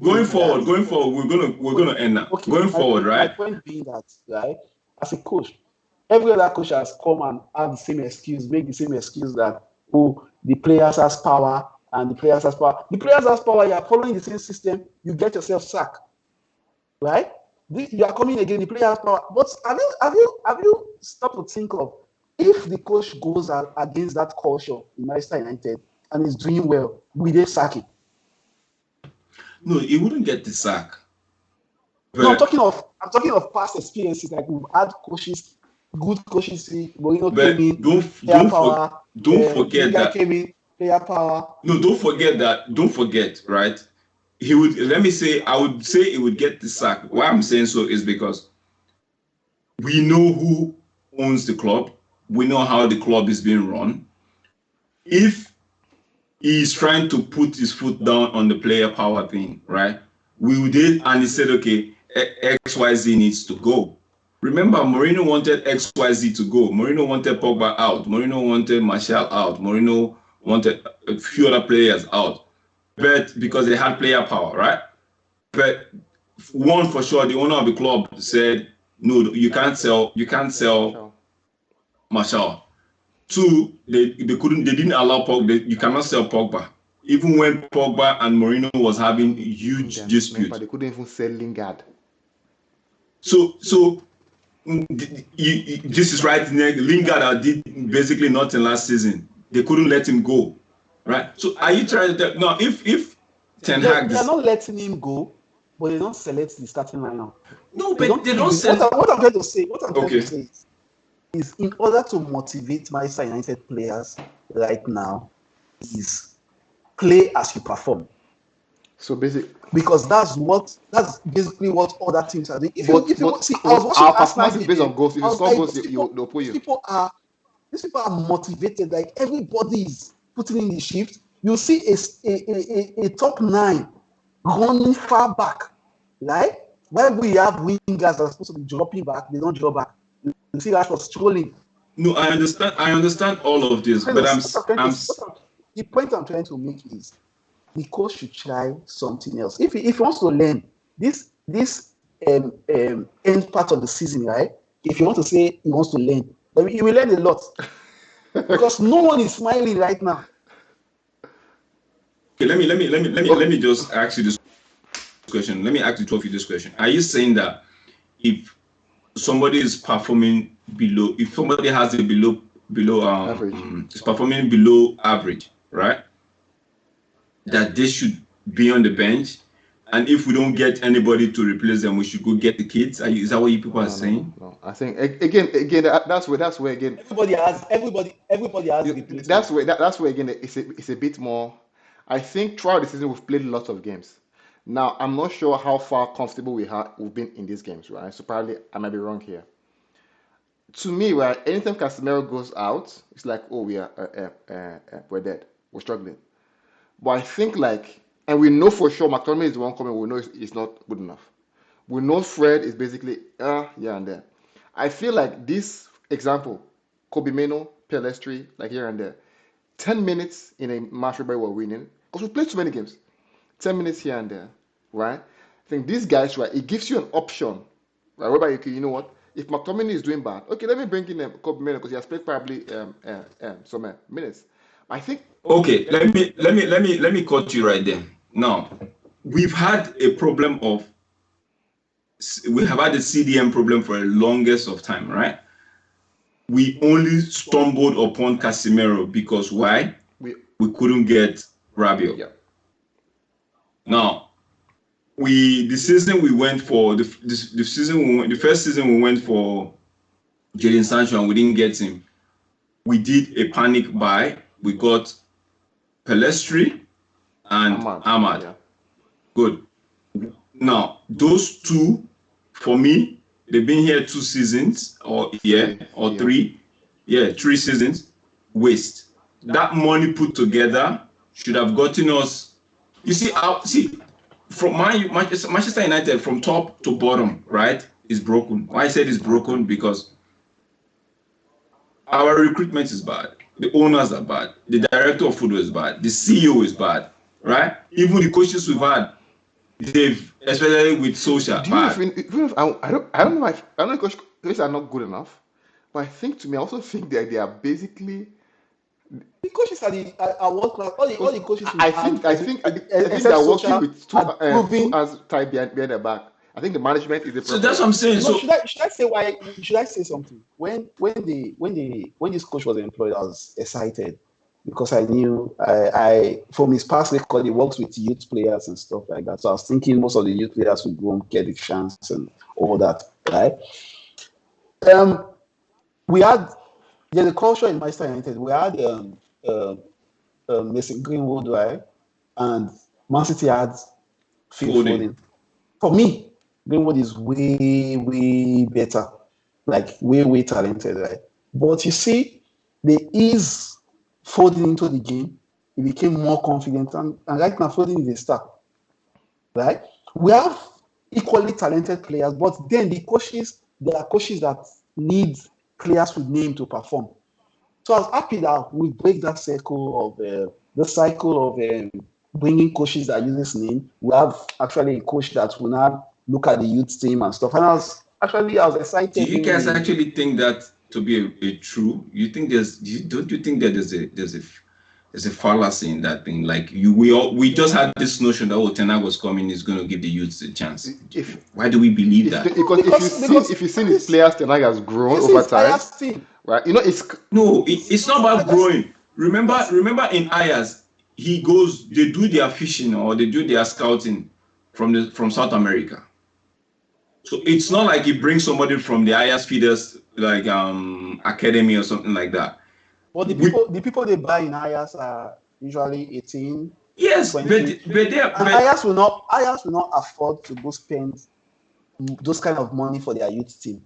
Going forward, we're gonna end now. Okay, going forward, right? My point being that, right, as a coach, every other coach has come and have the same excuse, make the same excuse that the players has power and the players has power. The players has power. You are following the same system. You get yourself sacked, right? You are coming again. The players has power. But have you stopped to think of, if the coach goes against that culture in Manchester United and is doing well, will they sack him? No, he wouldn't get the sack. No, I'm talking of past experiences. Like, we've had coaches, good coaches. Mourinho came in. Don't forget that. Came in, player power. No, don't forget, right? He would. I would say he would get the sack. Why I'm saying so is because we know who owns the club. We know how the club is being run. If he's trying to put his foot down on the player power thing, right? And he said, okay, XYZ needs to go. Remember, Mourinho wanted XYZ to go. Mourinho wanted Pogba out. Mourinho wanted Martial out. Mourinho wanted a few other players out. But because they had player power, right? But one for sure, the owner of the club said, no, you can't sell Martial. Two, they didn't allow Pogba. You cannot sell Pogba. Even when Pogba and Mourinho was having huge disputes. They couldn't even sell Lingard. So this is right. Lingard did basically nothing last season. They couldn't let him go, right? So are you trying to tell? No, if Ten Hag, they're not letting him go, but they don't select the starting lineup. No, but they don't select. What I'm trying to say is, in order to motivate Manchester United players right now, is play as you perform. So basically, because that's basically what other teams are doing. If you see, our performance is based on goals. If you score goals, they'll pull you. These people are motivated. Like, everybody is putting in the shift. You see a top 9 running far back, right? When we have wingers that are supposed to be dropping back, they don't drop back. You see that was strolling. No, I understand all of this, but the point I'm trying to make is, the coach should try something else. If he wants to learn this end part of the season, right? If you want to say he wants to learn, then he will learn a lot, because no one is smiling right now. Okay, let me just ask you this question. Let me ask you this question. Are you saying that if somebody is performing below, if somebody has a below average, is performing below average, right, that they should be on the bench, and if we don't get anybody to replace them, we should go get the kids. Is that what you people are No, no, no, saying? no. I think again that's where again Everybody has replacement. that's where again it's a bit more. I think throughout the season we've played lots of games. Now I'm not sure how far comfortable we've been in these games, right? So probably I might be wrong here. To me, right, anytime Casemiro goes out, it's like, oh, we're dead, we're struggling. But I think like, and we know for sure McTominay is the one coming. We know it's not good enough. We know Fred is basically here and there. I feel like this example, Kobe Meno, Pelestri, like here and there, 10 minutes in a match where we're winning, because we played too many games. 10 minutes here and there, right? I think these guys, right, it gives you an option, right, whereby you know what, if McTominay is doing bad, okay, let me bring in Kobe Meno because he has played probably some minutes. I think Okay, let me cut you right there. Now, we've had a problem of we have had a CDM problem for the longest of time, right? We only stumbled upon Casemiro because why? we We couldn't get Rabiot. yeah. Now, the season we went for the season we went, the first season we went for Jadon Sancho and we didn't get him. We did a panic buy. We got Pelestri and Ahmad. Yeah. Good. Now, those two, for me, they've been here 2 seasons or three. Yeah, 3 seasons. Waste. That money put together should have gotten us. You see, from Manchester United from top to bottom, right, is broken. Why I said it's broken because our recruitment is bad. The owners are bad. The director of football is bad. The CEO is bad, right? Even the coaches we've had, they've, especially with social, Do you know bad. even if I don't know if I don't know if coaches are not good enough, but I think to me I also think that they are basically The coaches are world class. All the coaches we I had, think I think I think they except are working Social, with two had two proven. hands tied behind their back. I think the management is the So problem. that's what I'm saying. No, So should I say something? When this coach was employed, I was excited because I knew I from his past record he works with youth players and stuff like that. So I was thinking most of the youth players would go and get the chance and all that, right? Um, we had the culture in Manchester United. We had Mason Greenwood, right? And Man City had Phil Foden. Foden. For me, Greenwood is way, way better, like way, way talented, right? But you see, the ease Foden into the game, he became more confident, and right now Foden is a star, right? We have equally talented players, but then there are coaches that need players with name to perform. So I was happy that we break that cycle of bringing coaches that use this name. We have actually a coach that will now look at the youth team and stuff. And I was Do excited you when guys we. actually think that to be a true? You think don't you think that there's a fallacy in that thing? Like we just had this notion that Ten Hag was coming, is going to give the youths a chance. If Why do we believe that? because if you've seen his players tonight has grown This over is time, Ayers team. right? You know it's No, it's not about Ayers, growing. Remember in Ayers, they do their fishing or they do their scouting from South America. So it's not like he brings somebody from the Ayers feeders like academy or something like that. but the people they buy in Ayers are usually 18, Yes, 20. And Ayers will not afford to go spend those kind of money for their youth team.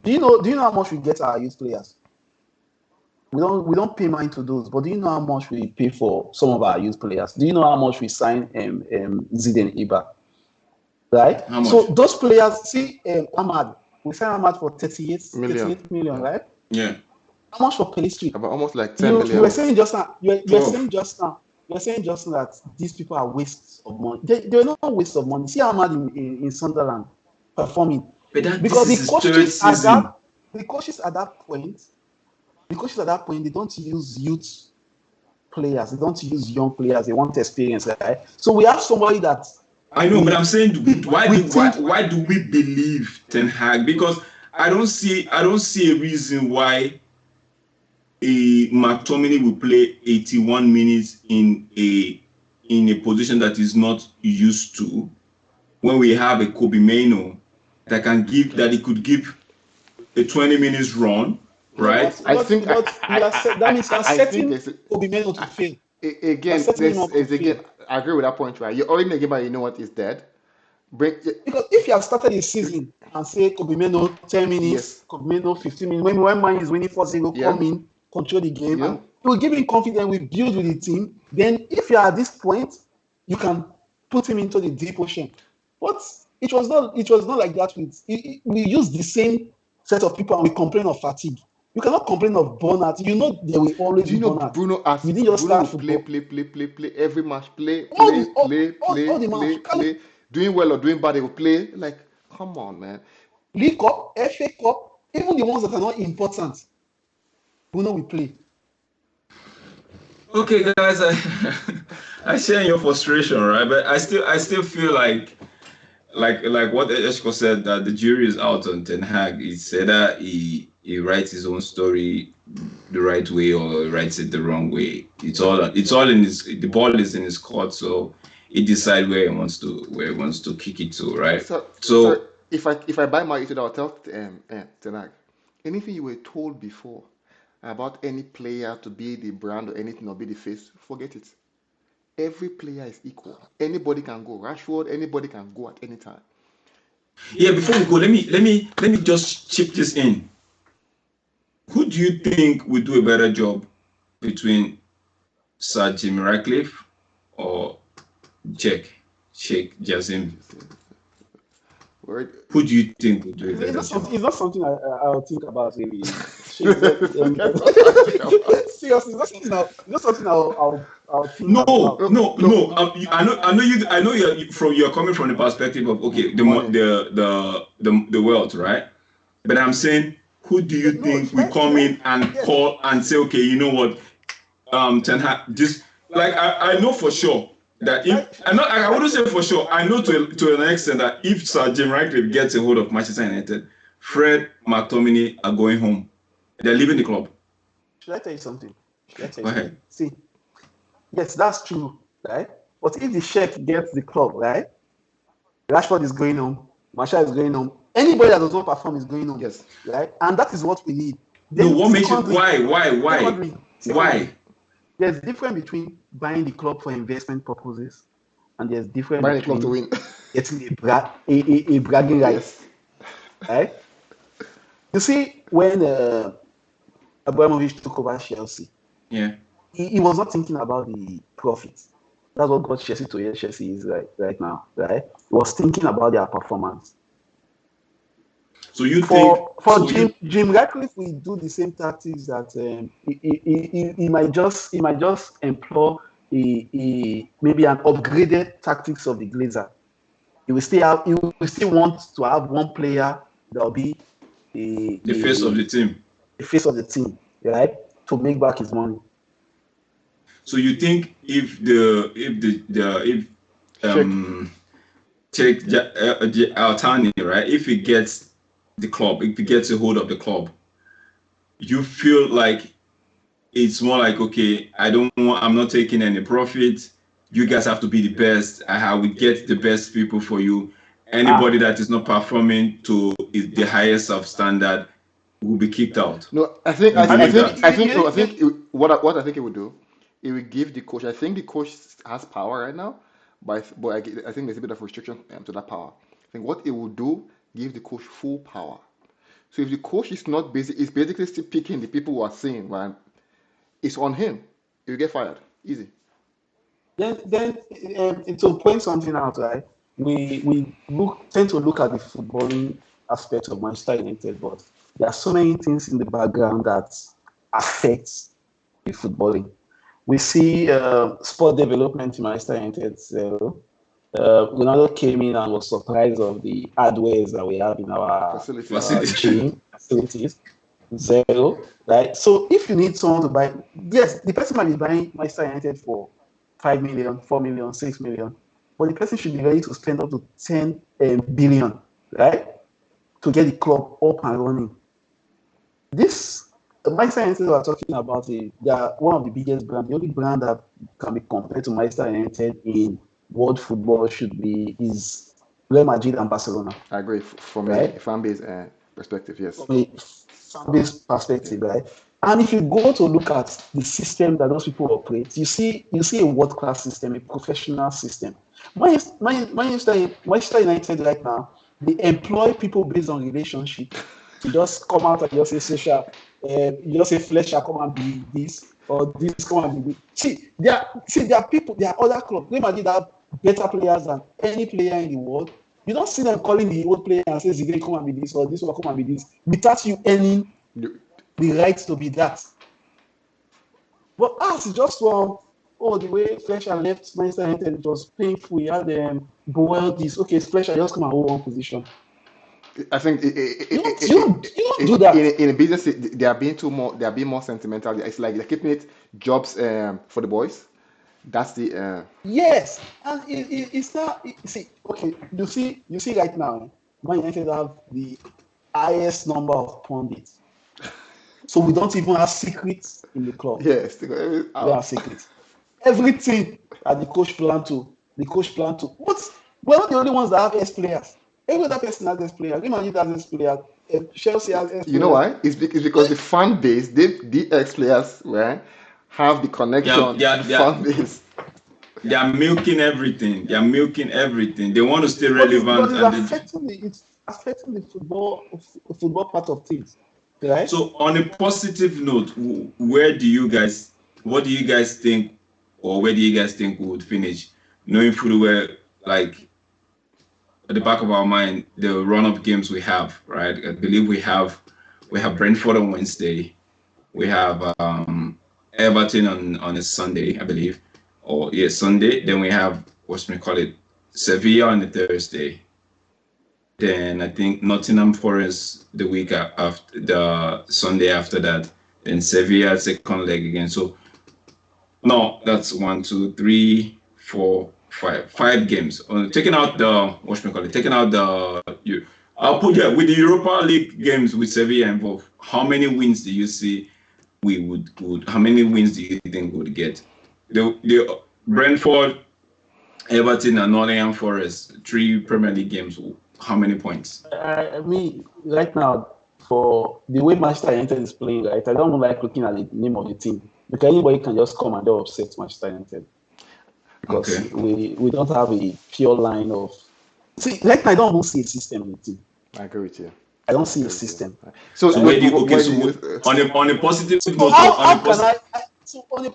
Do you know how much we get our youth players? We don't pay mind to those, but do you know how much we pay for some of our youth players? Do you know how much we sign Zidane Iba? Right? how much? So those players, see Ahmad, we signed Ahmad for 38 million. 38 million, right? Yeah. How much for Pelistri? About almost like 10 You million. were saying just now, you were 12. saying just now, that these people are wastes of money. They are not waste of money. See Ahmad in Sunderland performing. But Because this is his third season. the coaches at that point, they don't use youth players, they don't use young players, they want experience, right? So we have somebody that I know, but I'm saying why think do we believe Ten Hag? Because I don't see a reason why a McTominay will play 81 minutes in a position that is not used to, when we have a Kobe Mano that he could give a 20 minutes run, No, right? that means you are I think setting Kobe Meno to fail. You're again, setting him this up to is again. fail. I agree with that point, right? You're already in the game, but you know what is dead. Bring Because if you have started the season and say Kobe Meno 10 minutes, yes, Kobe Meno 15 minutes, when man is winning 4-0, yeah, come in, control the game, yeah. and it will give him confidence, we build with the team. Then if you are at this point, you can put him into the deep ocean. But it was not like that we use the same set of people and we complain of fatigue. You cannot complain of burnout. You know there will always Do be you know burnout. Bruno as We didn't just Bruno start will play, football. play, play, play, play every match, play, All play, the all, play, all, play, all the play, match. play. Doing well or doing bad, he will play. Like, come on, man. League Cup, FA Cup, even the ones that are not important, Bruno will play. Okay, guys, I share your frustration, right? But I still feel like what Eshko said, that the jury is out on Ten Hag. He said that he writes his own story the right way or writes it the wrong way. It's all in his, the ball is in his court, so he decides where he wants to kick it to, right? So So if I buy my YouTube, I'll tell Tenag, anything you were told before about any player to be the brand or anything or be the face, forget it. Every player is equal. Anybody can go. Rashford, anybody can go at any time. yeah, before we go, let me just chip this in. Who do you think would do a better job between Sir Jim Ratcliffe or Jack Sheikh Jazim? Word. Who do you think would do a It's better not job? something. It's not something I'll think about really. That's what I'm talking about. Seriously, it's not something I'll think No, about. no, No, no. I know you're coming from the perspective of, okay, money. the wealth, right? But I'm saying, who do you No, think we come in and yes. call and say, okay, you know what, Ten Hag, this, like, I know for sure that if I wouldn't say for sure, I know to an extent that if Sir Jim Ratcliffe gets a hold of Manchester United, Fred, McTominay are going home. They're leaving the club. Should I tell you something? Go ahead. See, yes, that's true, right? But if the Sheikh gets the club, right? Rashford is going home. Marshall is going home. Anybody that does not perform is going home, Yes. right? And that is what we need. No, Then, what makes you, secondly, why? Why? there's difference between buying the club for investment purposes, and there's difference Buying a club to between win. getting a bragging rights, Yes. right? You see, when Abramovich took over Chelsea, Yeah. he was not thinking about the profits. That's what got Chelsea to where Chelsea is right now, right? He was thinking about their performance. So you think For Jim Ratcliffe, we do the same tactics that he might just employ maybe an upgraded tactics of the Glazer. He will still want to have one player that will be the face of the team? the face of the team, right? To make back his money. So you think if Check. take Altani, right? If he gets the club, if he gets a hold of the club, you feel like it's more like, okay, I'm not taking any profit. You guys have to be the best. We get the best people for you. Anybody that is not performing to the highest of standard will be kicked out. No, I think You I, I believe think that? I think no, I think what I think it would do, it would give the coach. I think the coach has power right now, but I think there's a bit of restriction to that power. I think what it will do, give the coach full power. So if the coach is not busy, is basically still picking the people who are saying, right, it's on him. He will get fired. Easy. Then to point something out, right? We tend to look at the footballing aspect of Manchester United, but there are so many things in the background that affects the footballing. We see sport development in Manchester United. So, Ronaldo came in and was surprised of the hardware that we have in our Facilities. Facility. gym facilities. Zero, right? So if you need someone to buy, yes, the person might be buying Manchester United for 5 million, 4 million, 6 million, but the person should be ready to spend up to 10 billion, right? To get the club up and running. This Manchester United we are talking about, they are one of the biggest brands. The only brand that can be compared to Manchester United in world football should be is Real Madrid and Barcelona, I agree. From a right? fan base perspective, yes. From a fan base Yeah. perspective, right? And if you go to look at the system that those people operate, you see a world class system, a professional system. Manchester United right now, they employ people based on relationship to just come out and just say social, you just say Fletcher come and be this or this come and be this. There are people, there are other clubs. Real Madrid have better players than any player in the world. You don't see them calling the old player and say Zidane come and be this or this one come and be this without you earning You- the right to be that. But us, just from the way Fletcher left Manchester United, it was painful. He had Boel this. Okay, Fletcher just come and hold one position. I think You don't do that. in a business they are being they are being more sentimental. It's like they're keeping it jobs for the boys. That's the Yes, and it's not. See, okay, you see right now, Man United have the highest number of pundits. So we don't even have secrets in the club. yes. We don't have secrets. Everything that the coach plan to. But we're not the only ones that have S players. Every other person has S players. Real Madrid has S players. Chelsea has S You know players. why? It's because the fan base, the ex players, right, have the Yeah, connection to yeah, the yeah. fan base. They are milking everything. They are milking everything. They want to stay But relevant, and it's affecting the football part of things, right? so on a positive note, where do you guys, what do you guys think, or where do you guys think we would finish? Knowing fully well, like at the back of our mind, the run of games we have, right? I believe we have Brentford on Wednesday. We have Everton on a Sunday, I believe, or yeah, Sunday. Then we have what's we call it, Sevilla on the Thursday. Then I think Nottingham Forest the week after, the Sunday after that. Then Sevilla second leg again. So no, that's 5 games. Taking out the what should we call it? Taking out the you. I'll put yeah with the Europa League games with Sevilla involved. How many wins do you see we would? How many wins do you think we would get? The Brentford, Everton, and Nottingham Forest 3 Premier League games. How many points? I mean, right now, for the way Manchester United is playing, right, I don't even like looking at the name of the team because anybody can just come and upset Manchester United because Okay. we don't have a pure line of. See, right now, I don't even see a system in the team. I agree with you. I don't I see a agree with you. system. So So Right? where do you okay? where So do you? on a positive So note, on a how can positive. so on a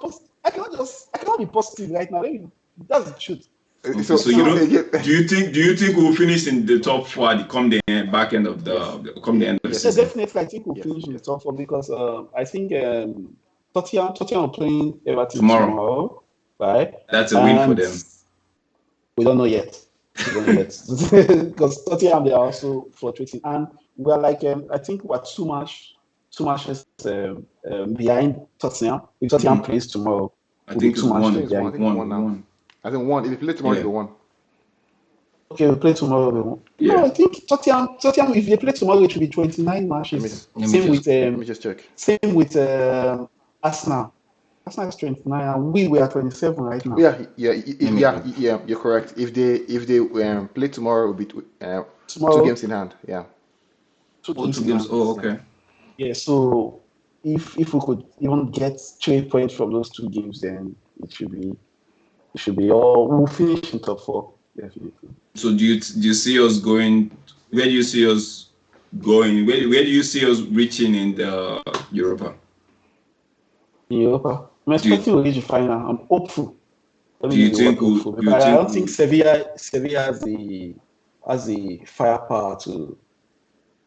I cannot be positive right now. That's the truth. Okay, So so you Now, don't. again, Do you think we'll finish in the top 4 at come the back end of yes, come the end of the yes, yeah, season definitely, I think we'll yes, finish in the yes. top four because I think Tottenham are playing Everton tomorrow? tomorrow, right? That's a win for And them. we don't know yet. We don't know yet because Tottenham they are also fluctuating, and we're like I think we're too much behind Tottenham. If Tottenham plays tomorrow, I we'll be think too it's much I one, think it's one. I behind. think it's one now. one. I think one. If you play tomorrow, Yeah, it'll be one. Okay, we play tomorrow. No, yeah. I think Tottenham. If they play tomorrow, it will be 29 Let me matches. just Let me just. let me just check. Same with Arsenal. Arsenal is 29, and we are 27 right now. Let me Yeah. look. You're correct. If they play tomorrow, it'll be 2 games Tomorrow, in hand. Yeah. two Oh, games two in games. hand. Oh, okay. Yeah, so if we could even get 3 points from those 2 games, then it should be all. We'll finish in top four definitely. So do you see us going? Where do you see us going? Where do you see us reaching in the Europa? In Europa, I'm Do you expecting to reach the final. I'm hopeful. Let do me you use the word think hopeful do you because I think don't think Sevilla has the firepower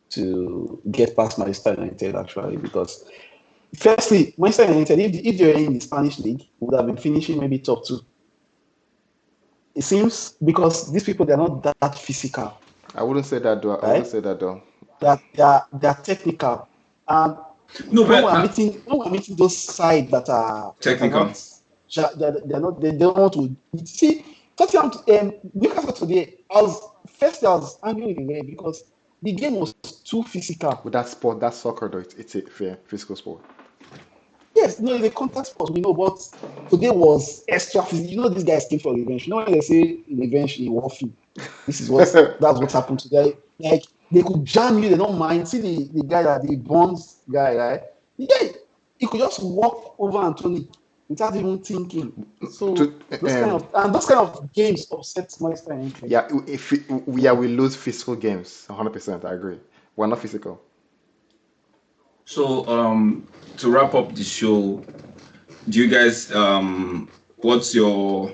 to get past Manchester United actually because firstly, Manchester United, if they were in the Spanish league, would have been finishing maybe top two. It seems because these people they're not that physical, I wouldn't say that though. I wouldn't right? say that though. They're technical, and no? But when we're meeting those sides that are technical. not they're not they don't want to see Tottenham Newcastle today. I was angry with the game because the game was too physical. With that sport, that soccer though, it's a fair physical sport. Yes, no, it's a contact sport, we know, but Today was extra physical. You know, these guys came for revenge. You know when they say revenge in warfare, this is what that's what happened today. Like they could jam you, they don't mind. See the guy that the bonds guy, right? The guy he could just walk over Anthony without even thinking. So To, those kind of games upset Master entry. yeah, if we lose physical games, 100%. I agree. We're not physical. So to wrap up the show, do you guys what's your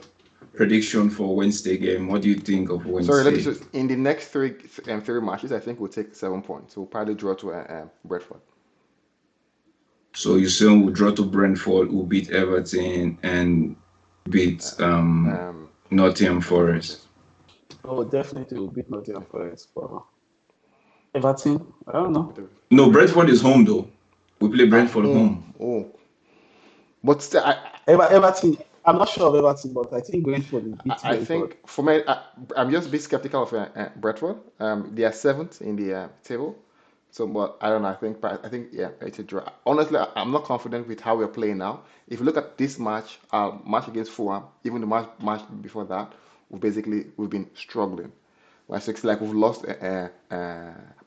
prediction for Wednesday game? What do you think of Sorry, let me Wednesday? just in the next three matches, I think we'll take 7 points. We'll probably draw to Brentford. So you soon will draw to Brentford, will beat Everton and beat Nottingham Forest. Oh, definitely will beat Nottingham Forest. But Everton, I don't know. No, Brentford is home though. We play Brentford home. Oh, but still, Everton, I'm not sure of Everton, but I think Brentford will beat I Brentford. think for me, I'm just a bit skeptical of Brentford. They are seventh in the table, so but I don't know. I think yeah, it's a draw. Honestly, I'm not confident with how we're playing now. If you look at this match against Fulham, even the match before that, we've been struggling. Like so it's like we've lost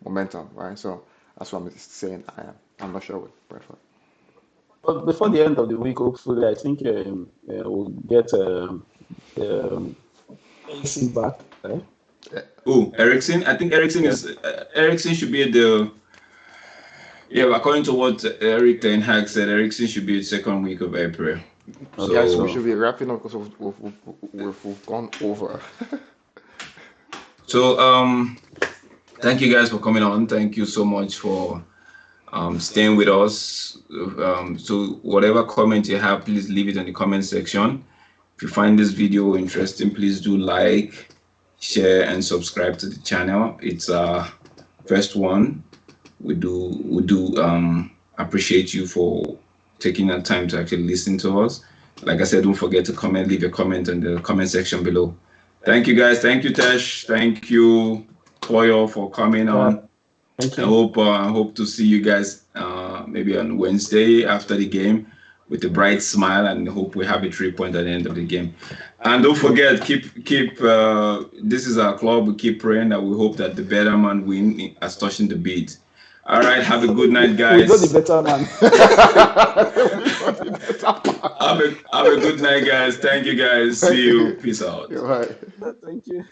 momentum, right? So that's what I'm saying. I'm not sure with Brentford. But before the end of the week, hopefully, I think we'll get um, AC back. Right? Oh, Ericsson. I think Yeah. Ericsson should be at the yeah. According to what Eric Ten Hag said, Ericsson should be the second week of April. Guys, we So should be wrapping up because we've gone over. so thank you guys for coming on. Thank you so much for staying with us. So whatever comment you have, please leave it in the comment section. If you find this video interesting, please do like, share, and subscribe to the channel. It's our first one. We do appreciate you for taking the time to actually listen to us. Like I said, don't forget to comment, leave a comment in the comment section below. Thank you guys. Thank you, Tesh. Thank you, Toyo, for coming on. Thank I you. hope to see you guys maybe on Wednesday after the game with a bright smile, and hope we have a 3 point at the end of the game. And don't forget, keep this is our club. We keep praying that we hope that the better man win as touching the beat. All right, have a good night, We know the guys. better man. Have a good night, guys. Thank you, guys. See you. Peace out. You're right. Thank you.